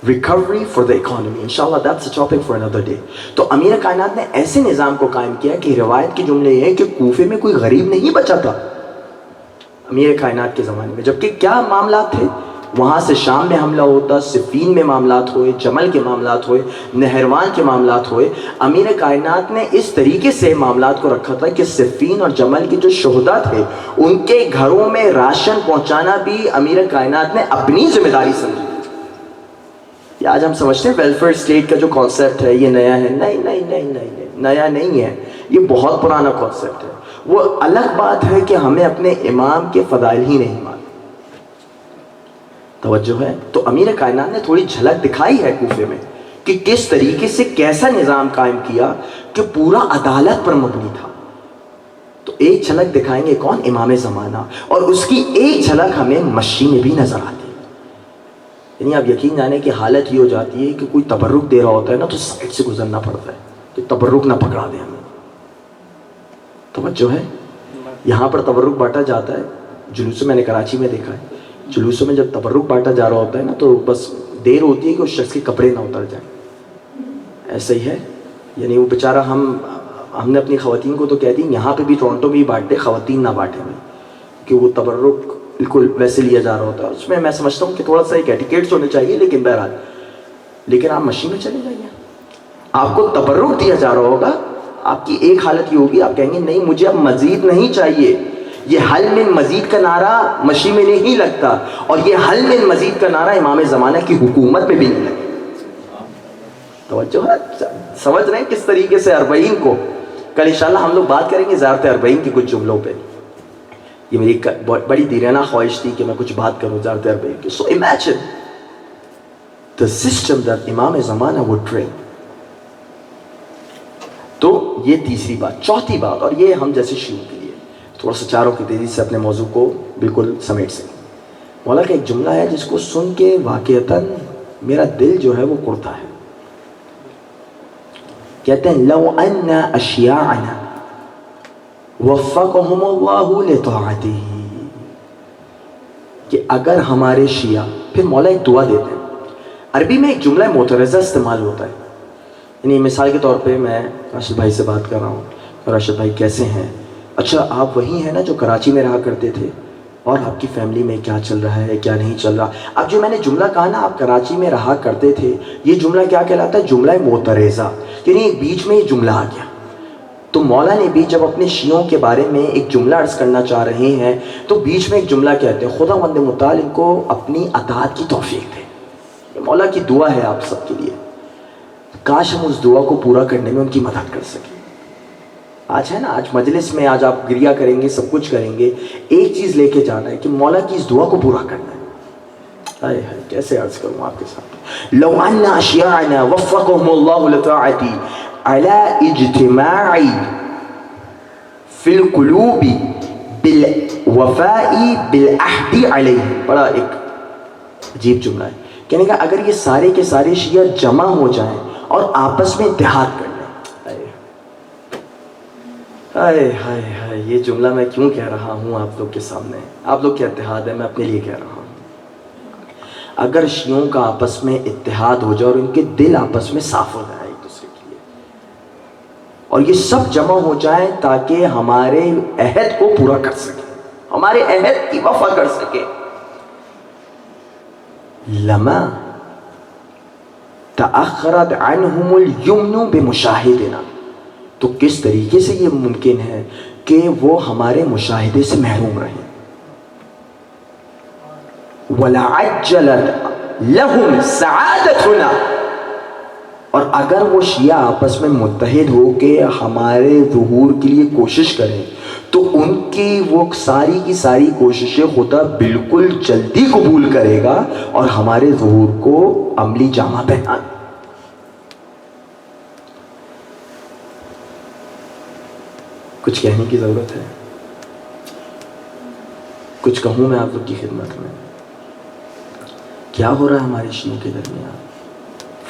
recovery for the economy. Inshallah that's a topic for another day. تو امیر کائنات نے ایسے نظام کو قائم کیا کہ روایت کے جملے یہ ہیں کہ کوفے میں کوئی غریب نہیں بچا تھا امیر کائنات کے زمانے میں. جبکہ کیا معاملات تھے؟ وہاں سے شام میں حملہ ہوتا، صفین میں معاملات ہوئے، جمل کے معاملات ہوئے، نہروان کے معاملات ہوئے. امیر کائنات نے اس طریقے سے معاملات کو رکھا تھا کہ صفین اور جمل کے جو شہداء تھے ان کے گھروں میں راشن پہنچانا بھی امیر کائنات نے اپنی ذمہ داری سمجھی. یہ آج ہم سمجھتے ہیں ویلفیئر اسٹیٹ کا جو کانسیپٹ ہے یہ نیا ہے. نہیں نہیں نہیں نہیں، نیا نہیں ہے، یہ بہت پرانا کانسیپٹ ہے. وہ الگ بات ہے کہ ہمیں اپنے امام کے فضائل ہی نہیں مانتے. توجہ ہے؟ تو امیر کائنات نے تھوڑی جھلک دکھائی ہے کوفے میں کہ کس طریقے سے کیسا نظام قائم کیا کہ پورا عدالت پر مبنی تھا. تو ایک جھلک دکھائیں گے کون؟ امام زمانہ. اور اس کی ایک جھلک ہمیں مشی میں بھی نظر آتی ہے. یعنی آپ یقین جانے کی حالت یہ ہو جاتی ہے کہ کوئی تبرک دے رہا ہوتا ہے نا تو سائڈ سے گزرنا پڑتا ہے کہ تبرک نہ پکڑا دے ہمیں. توجہ ہے؟ یہاں پر تبرک بانٹا جاتا ہے جلوسوں میں نے کراچی میں دیکھا ہے. جلوسوں میں جب تبرک بانٹا جا رہا ہوتا ہے نا تو بس دیر ہوتی ہے کہ اس شخص کے کپڑے نہ اتر جائیں. ایسا ہی ہے. یعنی وہ بیچارہ ہم نے اپنی خواتین کو تو کہہ دی یہاں پہ بھی ٹورنٹو میں بھی بانٹتے، خواتین نہ بانٹے میں، کہ وہ تبرک بالکل ویسے لیا جا رہا ہوتا ہے. اس میں میں سمجھتا ہوں کہ تھوڑا سا ایک ایٹیکیٹس ہونے چاہیے، لیکن بہرحال لیکن آپ مشین میں چلے جائیے. آپ کو تبرک دیا جا رہا ہوگا، آپ کی ایک حالت یہ ہوگی آپ کہیں گے نہیں مجھے اب مزید نہیں چاہیے. یہ حل من مزید کا نعرہ مشی میں نہیں لگتا، اور یہ حل من مزید کا نعرہ امام زمانہ کی حکومت میں بھی نہیں لگتا. توجہ ہے؟ سمجھ رہے ہیں کس طریقے سے اربعین کو کل انشاءاللہ ہم لوگ بات کریں گے زیارت اربعین کی کچھ جملوں پہ. یہ میری بڑی دیرینہ خواہش تھی کہ میں کچھ بات کروں زیارت اربعین کی. So imagine the system that امام زمانہ would train. تو یہ تیسری بات. چوتھی بات، اور یہ ہم جیسے شروع کے لیے تھوڑا سا چاروں کی تیزی سے اپنے موضوع کو بالکل سمیٹ سکیں. مولا کا ایک جملہ ہے جس کو سن کے واقعتاً میرا دل جو ہے وہ کڑتا ہے. کہتے ہیں لو ان اشیاعنا وفقهم اللہ لطاعتہ، کہ اگر ہمارے شیعہ، پھر مولا ایک دعا دیتے ہیں. عربی میں ایک جملہ معترضہ استعمال ہوتا ہے. یعنی مثال کے طور پہ میں راشد بھائی سے بات کر رہا ہوں، راشد بھائی کیسے ہیں؟ اچھا آپ وہی ہیں نا جو کراچی میں رہا کرتے تھے، اور آپ کی فیملی میں کیا چل رہا ہے کیا نہیں چل رہا؟ اب جو میں نے جملہ کہا نا آپ کراچی میں رہا کرتے تھے، یہ جملہ کیا کہلاتا ہے؟ جملہ معترضہ. یعنی بیچ میں یہ جملہ آ گیا. تو مولا نے بھی جب اپنے شیعوں کے بارے میں ایک جملہ عرض کرنا چاہ رہے ہیں تو بیچ میں ایک جملہ کہتے ہیں خدا وند متعال ان کو اپنی اطاعت کی توفیق دے. یہ مولا کی دعا ہے آپ سب کے لیے. کاش ہم اس دعا کو پورا کرنے میں ان کی مدد کر سکیں. آج ہے نا, آج مجلس میں آج آپ گریا کریں گے, سب کچھ کریں گے, ایک چیز لے کے جانا ہے کہ مولا کی اس دعا کو پورا کرنا ہے. ہائے ہائے کیسے عرض کروں آپ کے ساتھ. لو ان اشیاءنا وفقهم اللہ لطاعتی علی اجتماع فی القلوب بالوفاء بالعہد علیہ. بڑا ایک عجیب جملہ ہے. کہنے کا اگر یہ سارے کے سارے شیعہ جمع ہو جائیں اور آپس میں اتحاد کر لیں. ہائے ہائے ہائے, یہ جملہ میں کیوں کہہ رہا ہوں آپ لوگ کے سامنے؟ آپ لوگ کے اتحاد ہے, میں اپنے لیے کہہ رہا ہوں. اگر شیعوں کا آپس میں اتحاد ہو جائے اور ان کے دل آپس میں صاف ہو جائے ایک دوسرے کے لیے, اور یہ سب جمع ہو جائیں تاکہ ہمارے عہد کو پورا کر سکے, ہمارے عہد کی وفا کر سکے. لما تأخرت عنہم الیمن بمشاہدنا, تو کس طریقے سے یہ ممکن ہے کہ وہ ہمارے مشاہدے سے محروم رہیں. وَلَعَجَّلَتْ لَهُمْ سَعَادَتُنَا, اور اگر وہ شیعہ آپس میں متحد ہو کے ہمارے ظہور کے لیے کوشش کریں تو ان کی وہ ساری کی ساری کوششیں خدا بالکل جلدی قبول کرے گا اور ہمارے ظہور کو عملی جامہ پہنا. کچھ کہنے کی ضرورت ہے؟ کچھ کہوں میں آپ لوگ کی خدمت میں؟ کیا ہو رہا ہے ہمارے شیعوں کے درمیان؟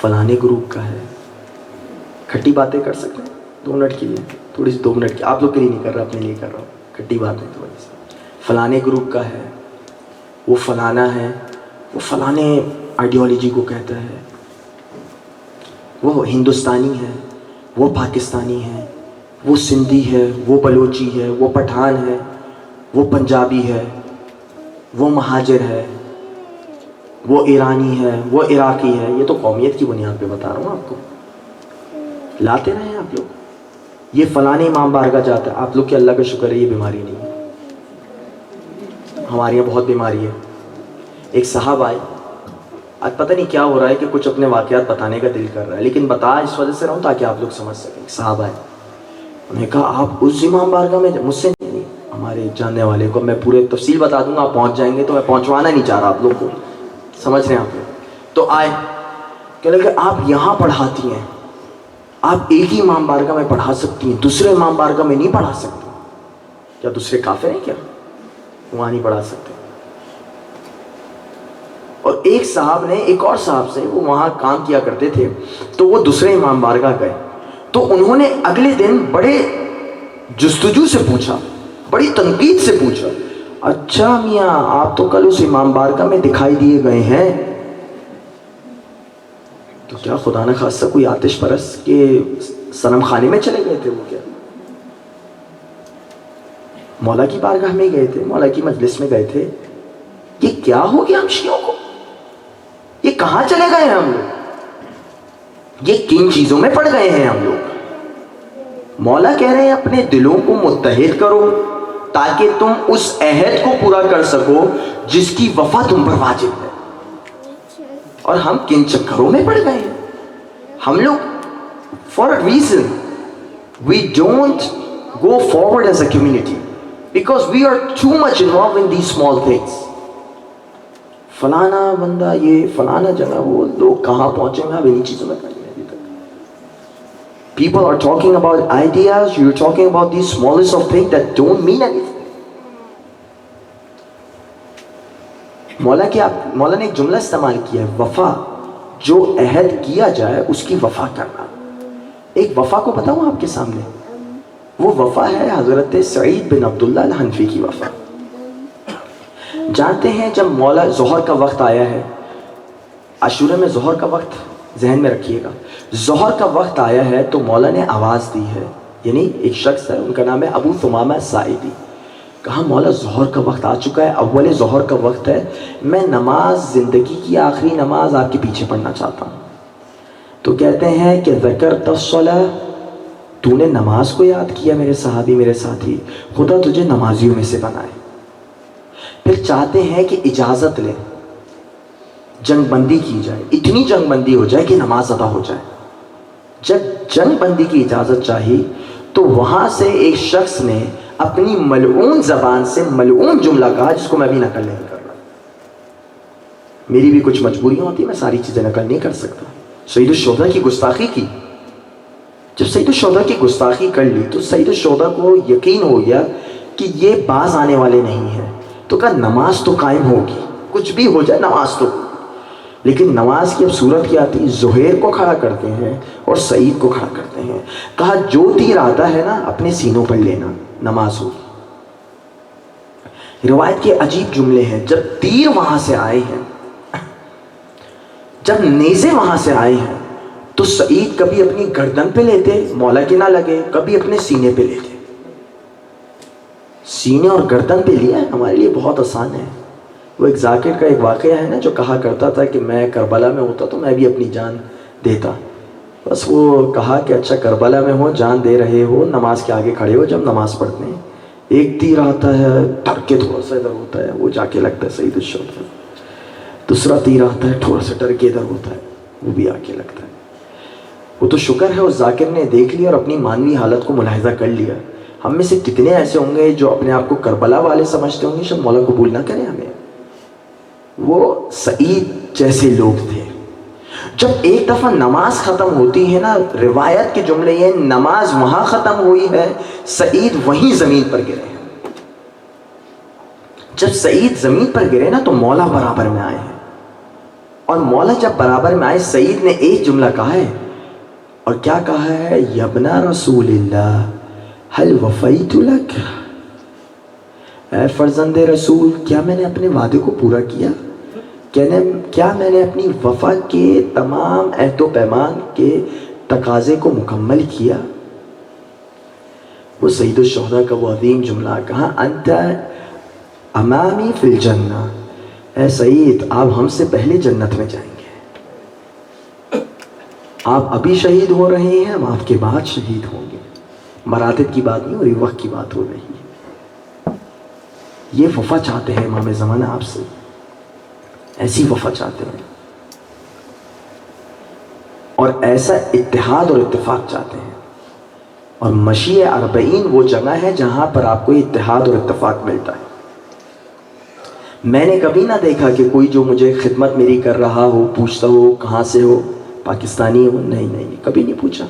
فلانے گروپ کا ہے. کھٹی باتیں کر سکتے ہیں 2 منٹ کے لیے, تھوڑی سی 2 منٹ کی, آپ لوگ کے لیے نہیں کر رہا, اپنے لیے کر رہا ہوں. کھٹی باتیں تھوڑی سی. فلانے گروپ کا ہے, وہ فلانا ہے, وہ فلانے آئیڈیالوجی کو کہتا ہے, وہ ہندوستانی ہے, وہ پاکستانی ہے, وہ سندھی ہے, وہ بلوچی ہے, وہ پٹھان ہے, وہ پنجابی ہے, وہ مہاجر ہے, وہ ایرانی ہے, وہ عراقی ہے. یہ تو قومیت کی بنیاد پہ بتا رہا ہوں آپ کو. لاتے رہیں آپ لوگ. یہ فلانے امام بارگاہ جاتا ہے. آپ لوگ کے اللہ کا شکر ہے یہ بیماری نہیں ہے, ہمارے یہاں بہت بیماری ہے. ایک صاحب آئے, آج پتہ نہیں کیا ہو رہا ہے کہ کچھ اپنے واقعات بتانے کا دل کر رہا ہے, لیکن بتا اس وجہ سے رہا ہوں تاکہ آپ لوگ سمجھ سکیں. ایک صاحب آئے, انہوں نے کہا آپ اس امام بارگاہ میں, مجھ سے نہیں, ہمارے جاننے والے کو میں پورے تفصیل بتا دوں گا, آپ پہنچ جائیں گے, تو میں پہنچوانا نہیں چاہ رہا آپ لوگ کو, سمجھ رہے ہیں آپ لوگ. تو آئے, کہنے لگے آپ یہاں پڑھاتی ہیں, آپ ایک ہی امام بارگاہ میں پڑھا سکتی ہیں, دوسرے امام بارگاہ میں نہیں پڑھا سکتی. کیا دوسرے کافر ہیں کیا وہاں نہیں پڑھا سکتے؟ اور ایک صاحب نے ایک اور صاحب سے, وہ وہاں کام کیا کرتے تھے, تو وہ دوسرے امام بارگاہ گئے, تو انہوں نے اگلے دن بڑے جستجو سے پوچھا, بڑی تنقید سے پوچھا, اچھا میاں آپ تو کل اس امام بارگاہ میں دکھائی دیے گئے ہیں, تو کیا خدا نہ خاصہ کوئی آتش پرست کے صنم خانے میں چلے گئے تھے؟ وہ کیا مولا کی بارگاہ میں گئے تھے, مولا کی مجلس میں گئے تھے؟ یہ کیا ہو گیا ہم شیعوں کو؟ یہ کہاں چلے گئے ہیں ہم لوگ؟ یہ کن چیزوں میں پڑ گئے ہیں ہم لوگ؟ مولا کہہ رہے ہیں اپنے دلوں کو متحد کرو تاکہ تم اس عہد کو پورا کر سکو جس کی وفا تم پر واجب ہے. اور ہم کن چکروں میں پڑ گئے ہیں ہم لوگ؟ for a reason we don't go forward as a community because we are too much involved in these small things. فلانا بندہ یہ, فلانا جگہ وہ, لوگ کہاں پہنچے ہیں اب انہی چیزوں میں کہیں ابھی تک. People are talking about ideas, you're talking about these smallest of things that don't mean anything. مولا نے ایک جملہ استعمال کیا ہے, وفا, جو عہد کیا جائے اس کی وفا کرنا. ایک وفا کو بتاؤں آپ کے سامنے, وہ وفا ہے حضرت سعید بن عبداللہ الحنفی کی وفا. جانتے ہیں جب مولا ظہر کا وقت آیا ہے, عاشورہ میں ظہر کا وقت ذہن میں رکھیے گا, ظہر کا وقت آیا ہے تو مولا نے آواز دی ہے, یعنی ایک شخص ہے ان کا نام ہے ابو ثمامہ الساعدی, کہا مولا ظہر کا وقت آ چکا ہے, اول ظہر کا وقت ہے, میں نماز, زندگی کی آخری نماز آپ کے پیچھے پڑھنا چاہتا ہوں. تو کہتے ہیں کہ ذکرت الصلاۃ, تو نے نماز کو یاد کیا میرے صحابی, میرے ساتھی, خدا تجھے نمازیوں میں سے بنائے. پھر چاہتے ہیں کہ اجازت لیں, جنگ بندی کی جائے, اتنی جنگ بندی ہو جائے کہ نماز ادا ہو جائے. جب جنگ بندی کی اجازت چاہی تو وہاں سے ایک شخص نے اپنی ملعون زبان سے ملعون جملہ کہا جس کو میں بھی نقل نہیں کر رہا. میری بھی کچھ مجبوریاں ہوتی ہیں، میں ساری چیزیں نقل نہیں کر سکتا. سید الشہداء کی گستاخی کی. جب سید الشہداء کی گستاخی کر لی تو سید الشہداء کو یقین ہو گیا کہ یہ باز آنے والے نہیں ہیں. تو کہا نماز تو قائم ہوگی، کچھ بھی ہو جائے نماز تو. لیکن نماز کی اب صورت کیا تھی؟ زہیر کو کھڑا کرتے ہیں اور سعید کو کھڑا کرتے ہیں. کہا جو تیر آتا ہے نا اپنے سینوں پر لینا، نماز ہوگی. روایت کے عجیب جملے ہیں. جب تیر وہاں سے آئے ہیں، جب نیزے وہاں سے آئے ہیں، تو سعید کبھی اپنی گردن پہ لیتے مولا کے نہ لگے، کبھی اپنے سینے پہ لیتے. سینے اور گردن پہ لیا ہمارے لیے بہت آسان ہے. وہ ایک ذاکر کا ایک واقعہ ہے نا جو کہا کرتا تھا کہ میں کربلا میں ہوتا تو میں بھی اپنی جان دیتا. بس وہ کہا کہ اچھا کربلا میں ہو، جان دے رہے ہو، نماز کے آگے کھڑے ہو، جب نماز پڑھتے ہیں ایک تیر آتا ہے ڈر کے تھوڑا سا ادھر ہوتا ہے، وہ جا کے لگتا ہے سعید الشہداء. دوسرا تیر آتا ہے تھوڑا سا ڈر کے ادھر ہوتا ہے، وہ بھی آ کے لگتا ہے. وہ تو شکر ہے اس ذاکر نے دیکھ لیا اور اپنی مانوی حالت کو ملاحظہ کر لیا. ہم میں سے کتنے ایسے ہوں گے جو اپنے آپ کو کربلا والے سمجھتے ہوں گے، شاید مولا قبول نہ کرے ہمیں. وہ سعید جیسے لوگ تھے. جب ایک دفعہ نماز ختم ہوتی ہے نا، روایت کے جملے یہ نماز وہاں ختم ہوئی ہے، سعید وہیں زمین پر گرے ہیں. جب سعید زمین پر گرے نا تو مولا برابر میں آئے ہیں. اور مولا جب برابر میں آئے، سعید نے ایک جملہ کہا ہے. اور کیا کہا ہے؟ یبنا رسول اللہ هل وفیت لک، اے فرزند رسول کیا میں نے اپنے وعدے کو پورا کیا؟ کیا میں نے اپنی وفا کے تمام عہد و پیمان کے تقاضے کو مکمل کیا؟ وہ سید الشہداء کا وہ عظیم جملہ کہا، انت امامی فی الجنہ، اے سعید آپ ہم سے پہلے جنت میں جائیں گے. آپ ابھی شہید ہو رہے ہیں، ہم آپ کے بعد شہید ہوں گے. مراتب کی بات نہیں ہو رہی، وقت کی بات ہو رہی ہے. یہ وفا چاہتے ہیں امام زمانہ آپ سے، ایسی وفا چاہتے ہیں اور ایسا اتحاد اور اتفاق چاہتے ہیں. اور مشیع اربعین وہ جگہ ہے جہاں پر آپ کو اتحاد اور اتفاق ملتا ہے. میں نے کبھی نہ دیکھا کہ کوئی جو مجھے خدمت میری کر رہا ہو پوچھتا ہو کہاں سے ہو، پاکستانی ہو، نہیں، کبھی نہیں پوچھا.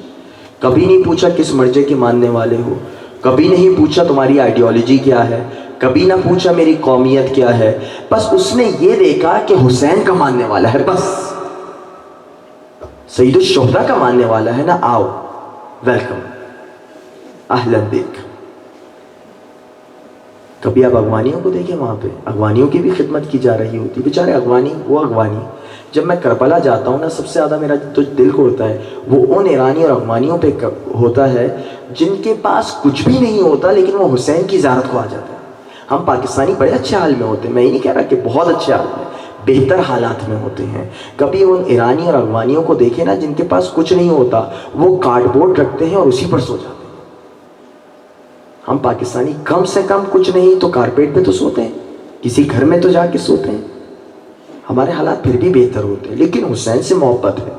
کبھی نہیں پوچھا کس مرجع کے ماننے والے ہو، کبھی نہیں پوچھا تمہاری آئیڈیالوجی کیا ہے، کبھی نہ پوچھا میری قومیت کیا ہے. بس اس نے یہ دیکھا کہ حسین کا ماننے والا ہے، بس سید الشہداء کا ماننے والا ہے نا، آؤ ویلکم، اہلا بک. کبھی آپ اغوانیوں کو دیکھیں، وہاں پہ اغوانیوں کی بھی خدمت کی جا رہی ہوتی. بیچارے اغوانی، وہ اغوانی. جب میں کربلا جاتا ہوں نا، سب سے زیادہ میرا جو دل کو ہوتا ہے وہ ان ایرانی اور اغوانیوں پہ ہوتا ہے جن کے پاس کچھ بھی نہیں ہوتا لیکن وہ حسین کی زیارت کو آ جاتا ہے. ہم پاکستانی بڑے اچھے حال میں ہوتے ہیں، میں یہ نہیں کہہ رہا کہ بہت اچھے حال میں، بہتر حالات میں ہوتے ہیں. کبھی ان ایرانی اور اغوانیوں کو دیکھیں نا جن کے پاس کچھ نہیں ہوتا، وہ کارڈ بورڈ رکھتے ہیں اور اسی پر سو جاتے ہیں. ہم پاکستانی کم سے کم کچھ نہیں تو کارپیٹ پہ تو سوتے ہیں، کسی گھر میں تو جا کے سوتے ہیں. ہمارے حالات پھر بھی بہتر ہوتے ہیں. لیکن حسین سے محبت ہے.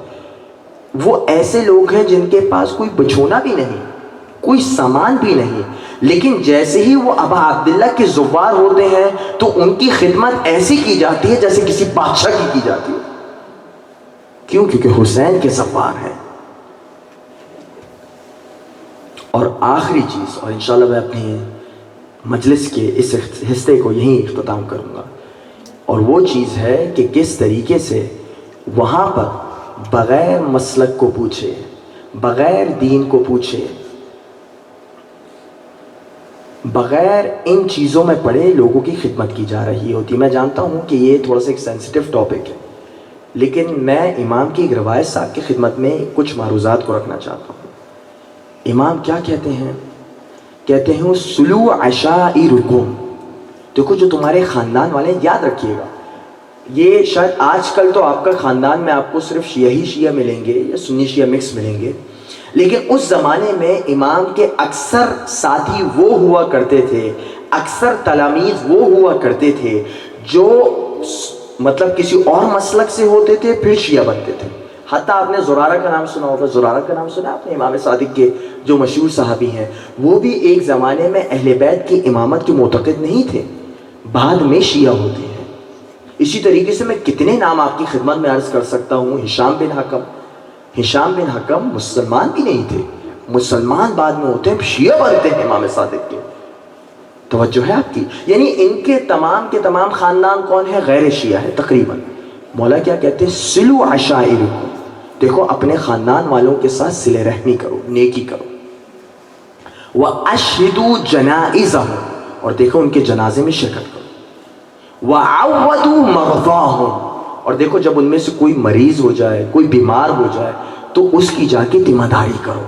وہ ایسے لوگ ہیں جن کے پاس کوئی بچھونا بھی نہیں، کوئی سامان بھی نہیں، لیکن جیسے ہی وہ ابا عبداللہ کے زوار ہوتے ہیں تو ان کی خدمت ایسی کی جاتی ہے جیسے کسی بادشاہ کی جاتی ہے. کیوں؟ کیونکہ حسین کے زوار ہیں. اور آخری چیز، اور انشاءاللہ میں اپنی مجلس کے اس حصے کو یہیں اختتام کروں گا، اور وہ چیز ہے کہ کس طریقے سے وہاں پر بغیر مسلک کو پوچھے، بغیر دین کو پوچھے، بغیر ان چیزوں میں پڑے لوگوں کی خدمت کی جا رہی ہوتی. میں جانتا ہوں کہ یہ تھوڑا سا ایک سینسٹیو ٹاپک ہے، لیکن میں امام کی ایک روایت صاحب کی خدمت میں کچھ معروضات کو رکھنا چاہتا ہوں. امام کیا کہتے ہیں؟ کہتے ہیں سلو عشائرکم. دیکھو جو تمہارے خاندان والے، یاد رکھیے گا یہ شاید آج کل تو آپ کا خاندان میں آپ کو صرف شیعہ ہی شیعہ ملیں گے یا سنی شیعہ مکس ملیں گے، لیکن اس زمانے میں امام کے اکثر ساتھی وہ ہوا کرتے تھے، اکثر تلامید وہ ہوا کرتے تھے جو مطلب کسی اور مسلک سے ہوتے تھے پھر شیعہ بنتے تھے. حتیٰ آپ نے زرارہ کا نام سنا ہوگا، زرارہ کا نام سنا آپ نے، امام صادق کے جو مشہور صحابی ہیں، وہ بھی ایک زمانے میں اہل بیت کی امامت کے معتقد نہیں تھے، بعد میں شیعہ ہوتے ہیں۔ اسی طریقے سے میں کتنے نام آپ کی خدمت میں عرض کر سکتا ہوں۔ ہشام بن حکم مسلمان بھی نہیں تھے، مسلمان بعد میں ہوتے ہیں، شیعہ بنتے ہیں امام صادق کے۔ توجہ ہے آپ کی؟ یعنی ان کے تمام خاندان کون ہے؟ غیر شیعہ ہے تقریباً۔ مولا کیا کہتے ہیں؟ سلو عشائرکم، دیکھو اپنے خاندان والوں کے ساتھ صلہ رحمی کرو، نیکی کرو۔ وَأَشْهِدُوا جَنَائِزَهُمْ، اور دیکھو ان کے جنازے میں شرکت کرو۔ وَعَوَّدُوا مَرْضَاهُمْ، اور دیکھو جب ان میں سے کوئی مریض ہو جائے، کوئی بیمار ہو جائے تو اس کی جا کے ذمہ داری کرو۔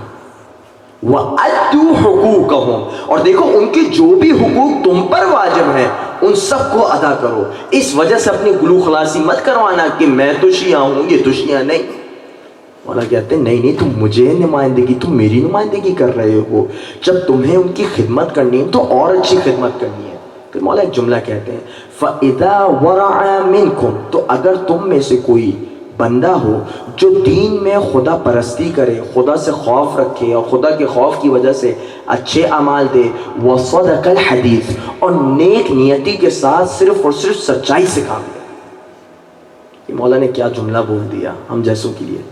وَأَدُّوا حُقُوقَهُمْ، اور دیکھو ان کے جو بھی حقوق تم پر واجب ہیں ان سب کو ادا کرو۔ اس وجہ سے اپنی گلو خلاصی مت کروانا کہ میں تو شیعہ ہوں، یہ تو شیعہ نہیں۔ مولا کہتے ہیں نہیں تم مجھے نمائندگی، تم میری نمائندگی کر رہے ہو، جب تمہیں ان کی خدمت کرنی ہے تو اور اچھی خدمت کرنی ہے۔ پھر مولا ایک جملہ کہتے ہیں فَإِذَا وَرَعَ مِنْكُمْ، تو اگر تم میں سے کوئی بندہ ہو جو دین میں خدا پرستی کرے، خدا سے خوف رکھے اور خدا کے خوف کی وجہ سے اچھے اعمال دے، وَصَدَقَ الْحَدِيث، اور نیک نیتی کے ساتھ صرف اور صرف سچائی سے کام لے۔ یہ مولا نے کیا جملہ بول دیا ہم جیسوں کے لیے،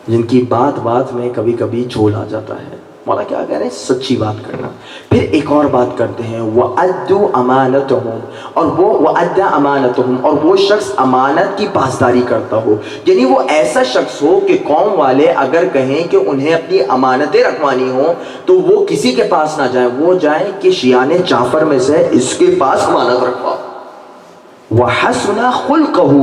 جن کی بات میں کبھی کبھی جھول آ جاتا ہے۔ مولا کیا کہہ رہے ہیں؟ سچی بات کرنا۔ پھر ایک اور بات کرتے ہیں وَأَدُّوا أَمَانَتَهُمْ، اور وہ وَأَدَّى أَمَانَتَهُمْ، اور وہ شخص امانت کی پاسداری کرتا ہو، یعنی وہ ایسا شخص ہو کہ قوم والے اگر کہیں کہ انہیں اپنی امانتیں رکھوانی ہوں تو وہ کسی کے پاس نہ جائیں، وہ جائیں کہ شیعان جعفر میں سے اس کے پاس امانت رکھواؤ۔ وَحَسُنَ خُلْقَهُ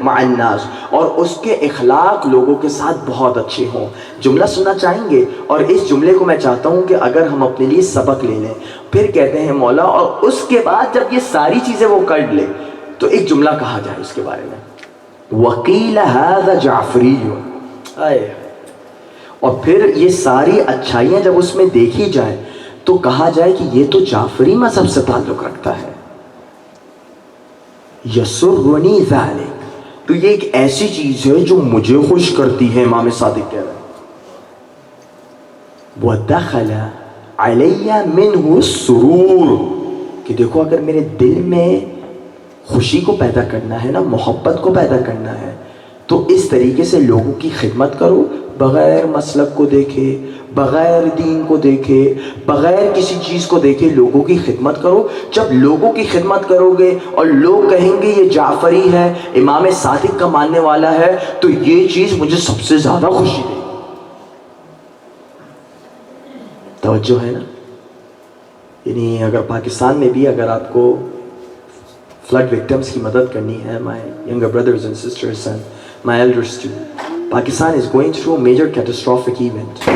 مَعَ النَّاسِ، اور اس کے اخلاق لوگوں کے ساتھ بہت اچھے ہوں۔ جملہ سننا چاہیں گے، اور اس جملے کو میں چاہتا ہوں کہ اگر ہم اپنے لیے سبق لے لیں۔ پھر کہتے ہیں مولا اور اس کے بعد جب یہ ساری چیزیں وہ کر لے تو ایک جملہ کہا جائے اس کے بارے میں، وَقِيلَ هَذَا جَعْفَرِيٌّ، اور پھر یہ ساری اچھائیاں جب اس میں دیکھی جائیں تو کہا جائے کہ یہ تو جعفری مذہب سے تعلق رکھتا ہے۔ یسرنی ذالک، تو یہ ایک ایسی چیز ہے جو مجھے خوش کرتی ہے۔ امام صادق کہہ رہے ہیں وَدَخَلَ عَلَيَّ مِنْهُ السُّرُورُ، کہ دیکھو اگر میرے دل میں خوشی کو پیدا کرنا ہے نا، محبت کو پیدا کرنا ہے، تو اس طریقے سے لوگوں کی خدمت کرو، بغیر مسلک کو دیکھے، بغیر دین کو دیکھے، بغیر کسی چیز کو دیکھے لوگوں کی خدمت کرو۔ جب لوگوں کی خدمت کرو گے اور لوگ کہیں گے یہ جعفری ہے، امام صادق کا ماننے والا ہے، تو یہ چیز مجھے سب سے زیادہ خوشی دے گی۔ توجہ ہے نا؟ یعنی اگر پاکستان میں بھی اگر آپ کو فلڈ وکٹمز کی مدد کرنی ہے، my younger brothers and sisters and my elders too, Pakistan is going through a major catastrophic event.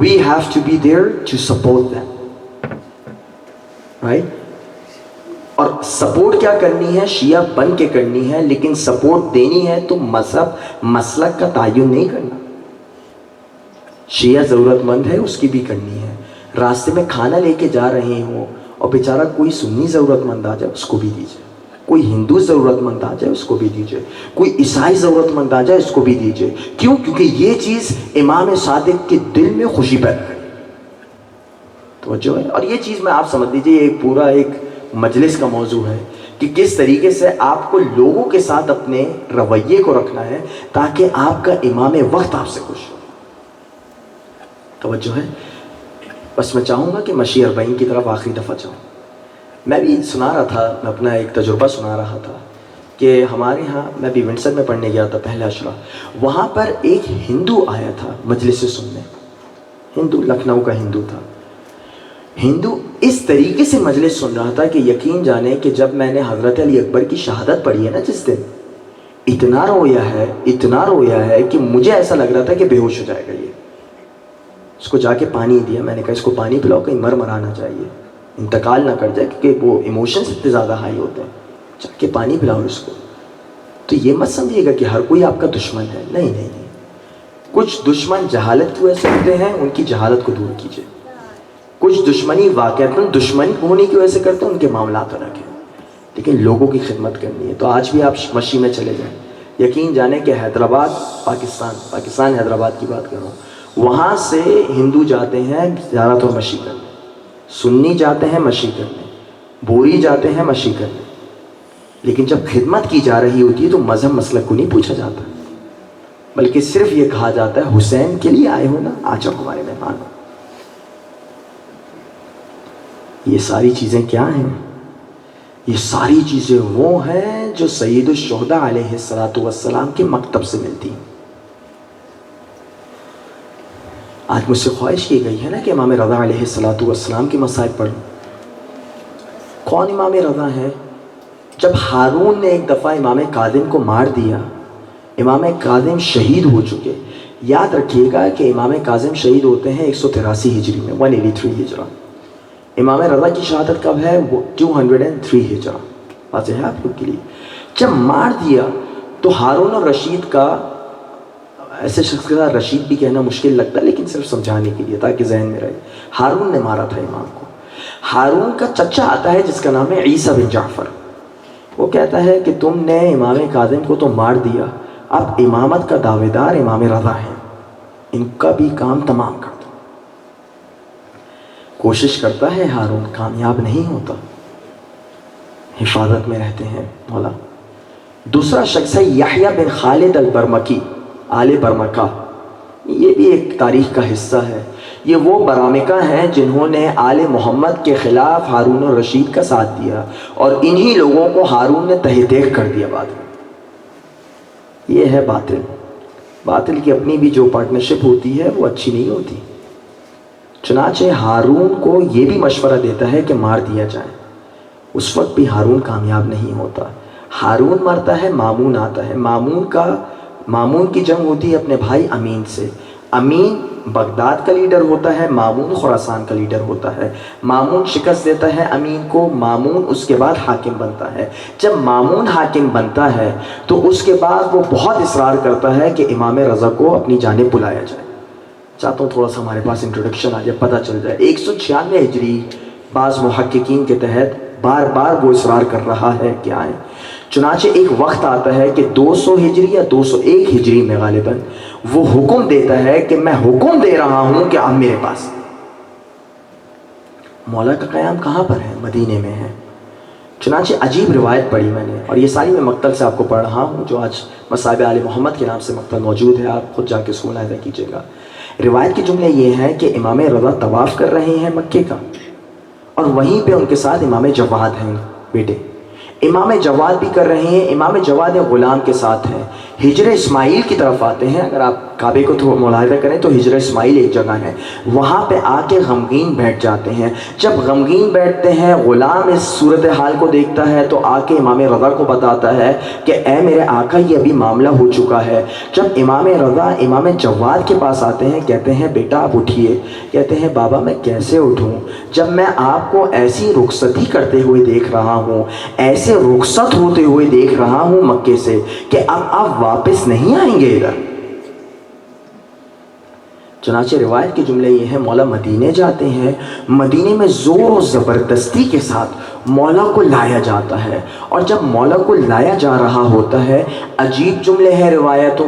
We have to be there to support them, right? اور سپورٹ کیا کرنی ہے؟ شیعہ بن کے کرنی ہے، لیکن سپورٹ دینی ہے تو مذہب مسلک کا تعین نہیں کرنا۔ شیعہ ضرورت مند ہے اس کی بھی کرنی ہے، راستے میں کھانا لے کے جا رہے ہوں اور بیچارہ کوئی سنی ضرورت مند آ جائے اس کو بھی دیجیے، کوئی ہندو ضرورت مند آ جائے اس کو بھی دیجیے، کوئی عیسائی ضرورت مند آ جائے اس کو بھی دیجیے۔ کیوں؟ کیونکہ یہ چیز امام صادق کے دل میں خوشی پیدا کرے۔ توجہ ہے؟ اور یہ چیز میں آپ سمجھ لیجیے ایک پورا ایک مجلس کا موضوع ہے کہ کس طریقے سے آپ کو لوگوں کے ساتھ اپنے رویے کو رکھنا ہے تاکہ آپ کا امام وقت آپ سے خوش ہو۔ توجہ ہے؟ بس میں چاہوں گا کہ مشی 40 کی طرف آخری دفعہ جاؤں۔ میں بھی سنا رہا تھا، میں اپنا ایک تجربہ سنا رہا تھا کہ ہمارے ہاں، میں بھی ونسر میں پڑھنے گیا تھا پہلا عشرہ، وہاں پر ایک ہندو آیا تھا مجلس سننے، ہندو، لکھنؤ کا ہندو تھا۔ ہندو اس طریقے سے مجلس سن رہا تھا کہ یقین جانے کہ جب میں نے حضرت علی اکبر کی شہادت پڑھی ہے نا جس دن، اتنا رویا ہے کہ مجھے ایسا لگ رہا تھا کہ بے ہوش ہو جائے گا یہ۔ اس کو جا کے پانی دیا، میں نے کہا اس کو پانی پلاؤ، کہیں مر آنا چاہیے، انتقال نہ کر جائے، کیونکہ وہ ایموشنز اتنے زیادہ ہائی ہوتے ہیں، جا کے پانی پلاؤ اس کو۔ تو یہ مت سمجھیے گا کہ ہر کوئی آپ کا دشمن ہے، نہیں، کچھ دشمن جہالت کی وجہ سے ہوتے ہیں، ان کی جہالت کو دور کیجیے۔ کچھ دشمنی واقعتاً دشمن ہونے کی وجہ سے کرتے ہیں، ان کے معاملات الگ ہیں، لیکن لوگوں کی خدمت کرنی ہے۔ تو آج بھی آپ مشی میں چلے جائیں، یقین جانے کہ حیدرآباد پاکستان حیدرآباد کی بات کر رہا ہوں، وہاں سے ہندو جاتے ہیں زیارت اور مشی کرنے، سنی جاتے ہیں مشی کرنے، بوری جاتے ہیں مشی کرنے، لیکن جب خدمت کی جا رہی ہوتی ہے تو مذہب مسلک کو نہیں پوچھا جاتا، بلکہ صرف یہ کہا جاتا ہے حسین کے لیے آئے ہو نا، آ جاؤ ہمارے مہمان ہو۔ یہ ساری چیزیں کیا ہیں؟ یہ ساری چیزیں وہ ہیں جو سید الشہداء علیہ السلام کے مکتب سے ملتی ہیں۔ آج مجھ سے خواہش کی گئی ہے نا کہ امام رضا علیہ السلام کی مصائب پڑھوں۔ کون امام رضا ہے؟ جب ہارون نے ایک دفعہ امام کاظم کو مار دیا، امام کاظم شہید ہو چکے۔ یاد رکھیے گا کہ امام کاظم شہید ہوتے ہیں 183 ہجری میں، 183 ہجرہ۔ امام رضا کی شہادت کب ہے؟ 203 ہجرہ۔ واضح ہے آپ لوگ کے لیے؟ جب مار دیا تو ہارون اور رشید کا، ایسے شخص کے ساتھ رشید بھی کہنا مشکل لگتا ہے لیکن صرف سمجھانے کے لیے تاکہ ذہن میں رہے، ہارون نے مارا تھا امام کو۔ ہارون کا چچا آتا ہے جس کا نام ہے عیسیٰ بن جعفر، وہ کہتا ہے کہ تم نے امام کاظم کو تو مار دیا، اب امامت کا دعوے دار امام رضا ہیں، ان کا بھی کام تمام کر دو۔ کوشش کرتا ہے ہارون، کامیاب نہیں ہوتا، حفاظت میں رہتے ہیں مولا۔ دوسرا شخص ہے یحییٰ بن خالد البرمکی، آل برمکہ، یہ بھی ایک تاریخ کا حصہ ہے۔ یہ وہ برامکہ ہیں جنہوں نے آل محمد کے خلاف ہارون الرشید کا ساتھ دیا، اور انہی لوگوں کو ہارون نے تہہ دیکھ کر دیا بعد میں۔ یہ ہے باطل۔ باطل کی اپنی بھی جو پارٹنرشپ ہوتی ہے وہ اچھی نہیں ہوتی۔ چنانچہ ہارون کو یہ بھی مشورہ دیتا ہے کہ مار دیا جائے، اس وقت بھی ہارون کامیاب نہیں ہوتا۔ ہارون مرتا ہے، مامون آتا ہے، مامون کی جنگ ہوتی ہے اپنے بھائی امین سے۔ امین بغداد کا لیڈر ہوتا ہے، مامون خراسان کا لیڈر ہوتا ہے۔ مامون شکست دیتا ہے امین کو، مامون اس کے بعد حاکم بنتا ہے۔ جب مامون حاکم بنتا ہے تو اس کے بعد وہ بہت اصرار کرتا ہے کہ امام رضا کو اپنی جانب بلایا جائے۔ چاہتا ہوں تھوڑا سا ہمارے پاس انٹروڈکشن آ جائے، پتہ چل جائے۔ 196 ہجری بعض محققین کے تحت بار بار وہ اصرار کر رہا ہے کہ آئیں۔ چنانچہ ایک وقت آتا ہے کہ 200 ہجری یا 201 ہجری میں غالباً وہ حکم دیتا ہے کہ میں حکم دے رہا ہوں کہ آپ میرے پاس۔ مولا کا قیام کہاں پر ہے؟ مدینے میں ہے۔ چنانچہ عجیب روایت پڑھی میں نے، اور یہ ساری میں مقتل سے آپ کو پڑھ رہا ہوں جو آج مصائب آل محمد کے نام سے مقتل موجود ہے، آپ خود جا کے اس کو ملاحظہ کیجیے گا۔ روایت کے جملے یہ ہیں کہ امام رضا طواف کر رہے ہیں مکے کا، اور وہیں پہ ان کے ساتھ امام جواد ہیں بیٹے، امام جواد بھی کر رہے ہیں۔ امام جواد غلام کے ساتھ ہیں، ہجر اسماعیل کی طرف آتے ہیں۔ اگر آپ کعبے کو تو ملاحظہ کریں تو ہجر اسماعیل ایک جگہ ہے، وہاں پہ آ کے غمگین بیٹھ جاتے ہیں۔ جب غمگین بیٹھتے ہیں، غلام اس صورتحال کو دیکھتا ہے تو آ کے امام رضا کو بتاتا ہے کہ اے میرے آقا یہ ابھی معاملہ ہو چکا ہے۔ جب امام رضا امام جواد کے پاس آتے ہیں، کہتے ہیں بیٹا آپ اٹھیے۔ کہتے ہیں بابا میں کیسے اٹھوں جب میں آپ کو ایسی رخصتی کرتے ہوئے دیکھ رہا ہوں، ایسے رخصت ہوتے ہوئے دیکھ رہا ہوں مکے سے کہ اب آپ واپس نہیں آئیں گے ادھر۔ چنانچہ روایت کے جملے یہ ہیں، مولا مدینے جاتے ہیں، مدینے میں زور و زبردستی کے ساتھ مولا کو لایا جاتا ہے، اور جب مولا کو لایا جا رہا ہوتا ہے، عجیب جملے ہیں روایتوں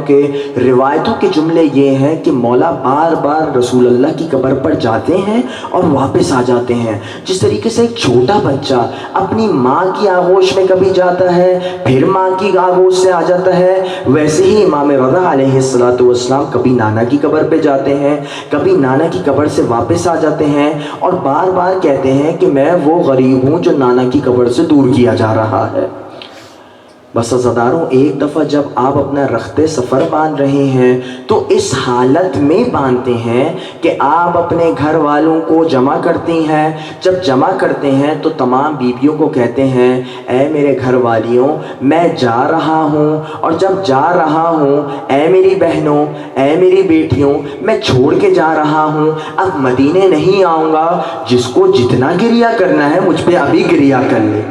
کے جملے یہ ہیں کہ مولا بار بار رسول اللہ کی قبر پر جاتے ہیں اور واپس آ جاتے ہیں۔ جس طریقے سے ایک چھوٹا بچہ اپنی ماں کی آغوش میں کبھی جاتا ہے پھر ماں کی آغوش سے آ جاتا ہے، ویسے ہی امام رضا علیہ السلام کبھی نانا کی قبر پہ جاتے ہیں، کبھی نانا کی قبر سے واپس آ جاتے ہیں، اور بار بار کہتے ہیں کہ میں وہ غریب ہوں جو نانا کی قبر سے دور کیا جا رہا ہے۔ بس عزاداروں، ایک دفعہ جب آپ اپنا رخت سفر باندھ رہے ہیں تو اس حالت میں باندھتے ہیں کہ آپ اپنے گھر والوں کو جمع کرتی ہیں۔ جب جمع کرتے ہیں تو تمام بیویوں کو کہتے ہیں اے میرے گھر والیوں میں جا رہا ہوں، اور جب جا رہا ہوں اے میری بہنوں، اے میری بیٹیوں میں چھوڑ کے جا رہا ہوں، اب مدینے نہیں آؤں گا، جس کو جتنا گریہ کرنا ہے مجھ پہ ابھی گریہ کر لے۔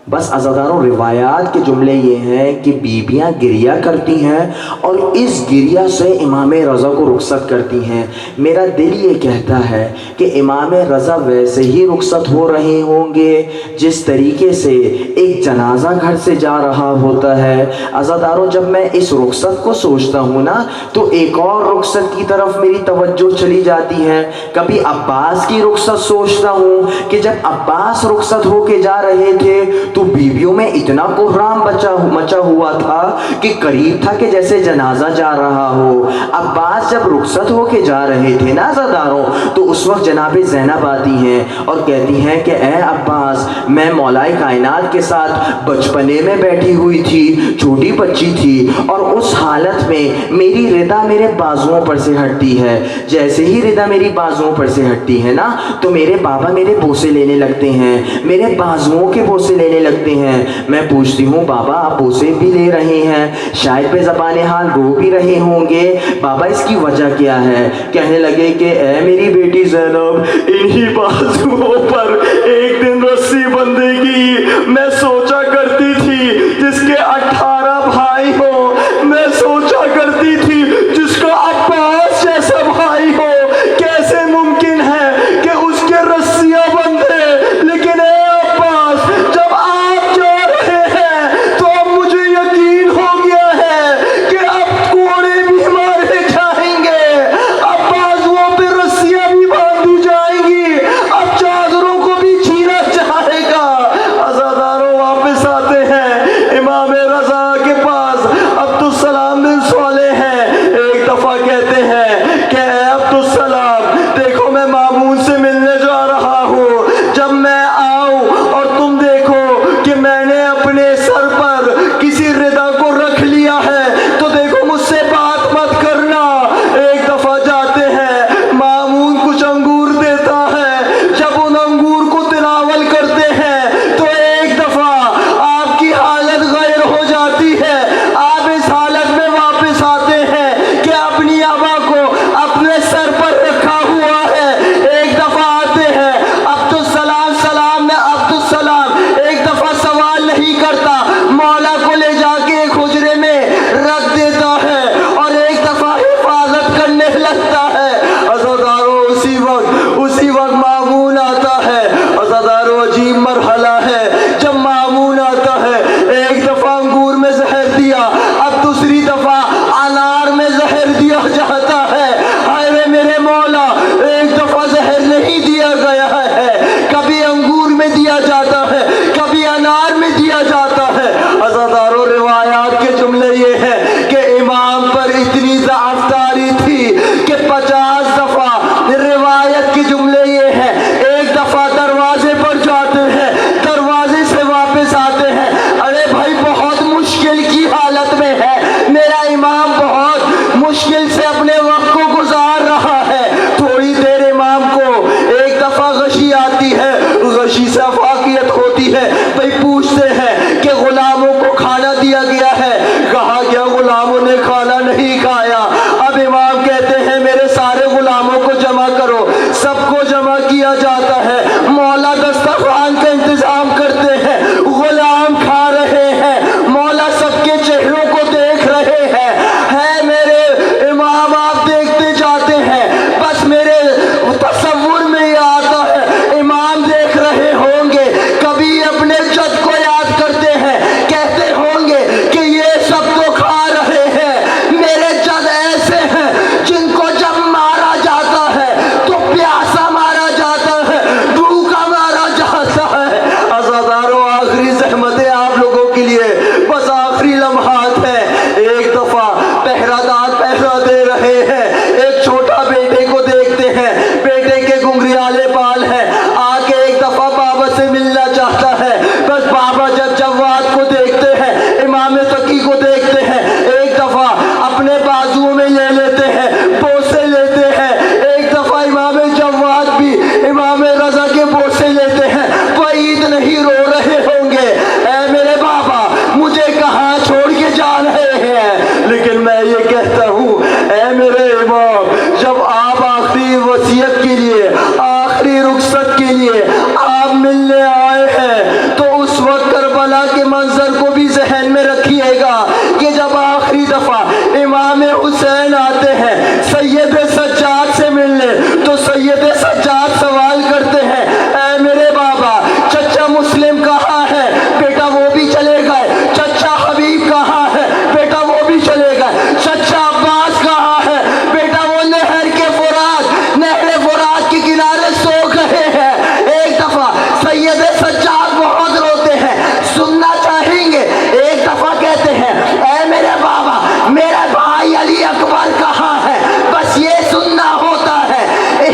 بس عزاداروں روایات کے جملے یہ ہیں کہ بیویاں گریہ کرتی ہیں اور اس گریہ سے امام رضا کو رخصت کرتی ہیں۔ میرا دل یہ کہتا ہے کہ امام رضا ویسے ہی رخصت ہو رہے ہوں گے جس طریقے سے ایک جنازہ گھر سے جا رہا ہوتا ہے۔ عزاداروں جب میں اس رخصت کو سوچتا ہوں نا تو ایک اور رخصت کی طرف میری توجہ چلی جاتی ہے۔ کبھی عباس کی رخصت سوچتا ہوں کہ جب عباس رخصت ہو کے جا رہے تھے تو بیویوں میں اتنا کوہرام مچا ہوا تھا کہ قریب تھا کہ جیسے جنازہ جا رہا ہو۔ عباس جب رخصت ہو کے جا رہے تھے نا عزاداروں تو اس وقت جناب زینب آتی ہیں اور کہتی ہیں کہ اے عباس، میں مولائے کائنات کے ساتھ بچپنے میں بیٹھی ہوئی تھی، چھوٹی بچی تھی، اور اس حالت میں میری ردا میرے بازوؤں پر سے ہٹتی ہے۔ جیسے ہی ردا میری بازوؤں پر سے ہٹتی ہے نا تو میرے بابا میرے بوسے لینے لگتے ہیں، میرے بازوؤں کے بوسے لینے لگتے ہیں۔ میں پوچھتی ہوں بابا آپ بوسے بھی لے رہے ہیں، شاید پہ زبان حال رو بھی رہے ہوں گے، بابا اس کی وجہ کیا ہے؟ کہنے لگے کہ اے میری بیٹی زینب، انہی بازوؤں پر ایک دن رسی بندھے گی۔ میں سوچا کرتی تھی جس کے 18 بھائی ہو، میں سوچا کرتی تھی جس کا عباس جیسا بھائی ہو، کیسے ممکن ہے کہ اس کے رسیاں بندھے؟ لیکن اے عباس، جب آپ جا رہے ہیں تو اب مجھے یقین ہو گیا ہے کہ اب کوڑے بھی مارے جائیں گے، اب بازوؤں پہ رسیاں بھی باندھی جائیں گی، اب چادروں کو بھی چھینا جائے گا۔ عزاداروں واپس آتے ہیں امام رضا کے پاس، عبدالسلام بن صالح ہیں، ایک دفعہ کہتے ہیں کہ اے عبدالسلام دیکھو میں مامون سے ملنے جا رہا ہوں، جب میں آؤں اور تم دیکھو کہ میں نے اپنے سر پر کسی ردا کو رکھ لیا ہے تو دیکھو مجھ سے بات مت کرنا۔ ایک دفعہ جاتے ہیں، مامون کچھ انگور دیتا ہے، جب ان انگور کو تناول کرتے ہیں تو ایک دفعہ آپ کی حالت غیر ہو جاتی ہے، آپ اس حالت میں واپس آتے ہیں کہ اپنی آبا کو اپنے سر پر رکھا ہوا ہے۔ ایک دفعہ آتے ہیں، عبدالسلام ایک دفعہ سوال نہیں کرتا، مولا کو لے جا کے ایک حجرے میں رکھ دیتا ہے اور ایک دفعہ حفاظت کرنے لگتا ہے۔ عزاداروں اسی وقت مامون آتا ہے۔ عزاداروں عجیب مرحلہ ہے، جب مامون آتا ہے ایک دفعہ انگور میں زہر دیا، اب دوسری دفعہ انار میں زہر دیا جاتا ہے۔ ہائے میرے مولا، ایک دفعہ زہر نہیں دیا گیا ہے، کبھی انگور میں دیا جاتا ہے، کبھی انار میں دیا جاتا ہے۔ عزاداروں روایات کے جملے یہ ہیں کہ امام پر اتنی ضعفداری تھی کہ 50 دفعہ، روایت کے جملے یہ ہیں ایک دفعہ دروازے پر جاتے ہیں، دروازے سے واپس آتے ہیں، ارے بھائی بہت مشکل کی حالت میں ہے، میرا امام بہت مشکل سے اپنے وقت کو گزار رہا ہے۔ تھوڑی دیر امام کو ایک دفعہ غشی آتی ہے، غشی سے افاقیت ہوتی ہے، بھائی پوچھتے ہیں کہ غلاموں کو کھانا دیا گیا ہے؟ کہا گیا غلاموں نے کھانا نہیں کھایا۔ اب امام کہتے ہیں میرے سارے غلاموں کو جمع کرو، سب کو جمع کیا جاتا ہے، مولا دسترخوان کا انتظام کرتے ہیں، غلام کھا رہے ہیں، مولا سب کے چہروں کو دیکھ رہے ہیں۔ ہے میرے امام آپ دیکھتے جاتے ہیں، بس میرے تصور میں یہ آتا ہے امام دیکھ رہے ہوں گے، کبھی اپنے جد کو یاد کرتے ہیں، کہتے ہوں گے کہ یہ سب تو کھا رہے ہیں، میرے جد ایسے ہیں جن کو جب مارا جاتا ہے تو پیاسا مارا جاتا ہے، بھوکا مارا جاتا ہے۔ عزاداروں آخری زحمتیں آپ لوگوں کے لیے، بس آخری لمحات ہیں۔ ایک دفعہ پہرہ دار پہرہ دے رہے ہیں، ایک چھوٹا بیٹے کو دیکھتے ہیں، بیٹے کے گھنگریالے بال ہیں، آ کے ایک دفعہ بابا سے ملنا چاہتا ہے، بس بابا جب جواد کو دیکھتے ہیں، امام تقی کو دیکھتے ہیں، ایک دفعہ اپنے بازو میں لے لیتے ہیں، بوسے لیتے ہیں، ایک دفعہ امام جواد بھی امام رضا کے بوسے لیتے ہیں۔ وعید نہیں رو رہے ہوں گے اے میرے بابا مجھے کہاں چھوڑ کے جا رہے ہیں، لیکن میں یہ کہتا ہوں اے میرے امام، جب آپ آخری وصیت کے لیے، آخری رخصت کے لیے آپ ملنے آئے ہیں تو اس وقت کربلا امام حسین آتے ہیں سید سجاد سے ملنے، تو سید سجاد سوال کرتے ہیں اے میرے بابا چچا مسلم کہاں ہے؟ بیٹا وہ بھی چلے گئے۔ چچا حبیب کہاں ہے؟ بیٹا وہ بھی چلے گئے۔ چچا عباس کہاں ہے؟ بیٹا وہ نہر فرات کے کنارے سو گئے ہیں۔ ایک دفعہ سید سجاد بہت روتے ہیں، سننا چاہیں گے؟ ایک دفعہ کہتے ہیں اے میرے بابا میرا بھائی علی اکبر کہاں ہے؟ بس یہ سننا ہوتا ہے،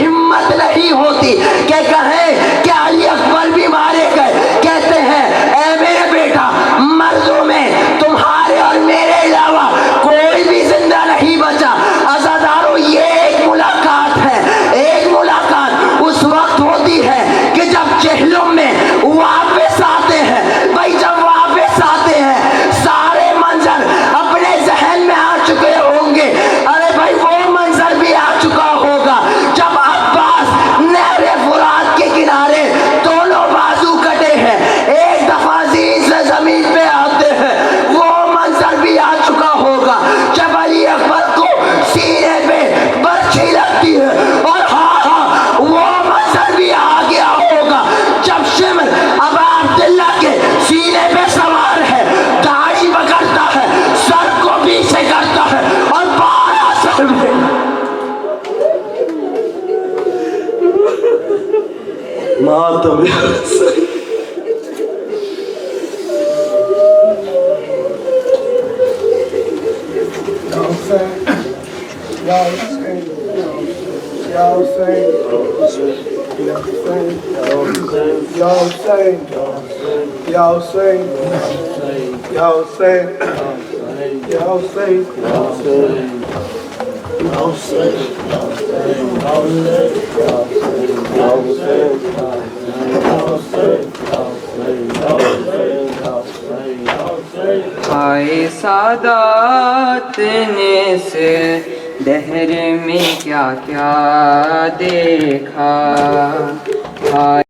ہمت نہیں ہوتی کہ کہیں کہ علی اکبر بھی مارے گئے۔ کہتے ہیں اے میرے بیٹا مردوں میں تمہارے اور میرے علاوہ کوئی بھی زندہ نہیں بچا۔ عزادارو یہ ایک ملاقات ہے، ایک ملاقات اس وقت ہوتی ہے کہ جب چہلم میں واپس آتے ہیں۔ بھائی جب واپس آتے ہیں سارے منظر اپنے ذہن میں آ چکے ہوں گے۔ ارے بھائی وہ منظر بھی آ چکا ہوگا جب عباس نہر فرات کے کنارے دونوں بازو کٹے ہیں، ایک دفعہ زین سے زمین پہ آتے ہیں۔ وہ منظر بھی آ چکا ہوگا جب علی اکبر کو سینے پہ برچھی لگتی ہے، اور ہاں وہ منظر بھی آ گیا ہوگا جب شمر ابا عبداللہ کے سینے پہ سوار ہے، داڑھی پکڑتا ہے، سر کو پیچھے کرتا ہے اور بارہ سر میں ماتم آئے سادات نے سے دہر میں کیا کیا دیکھا۔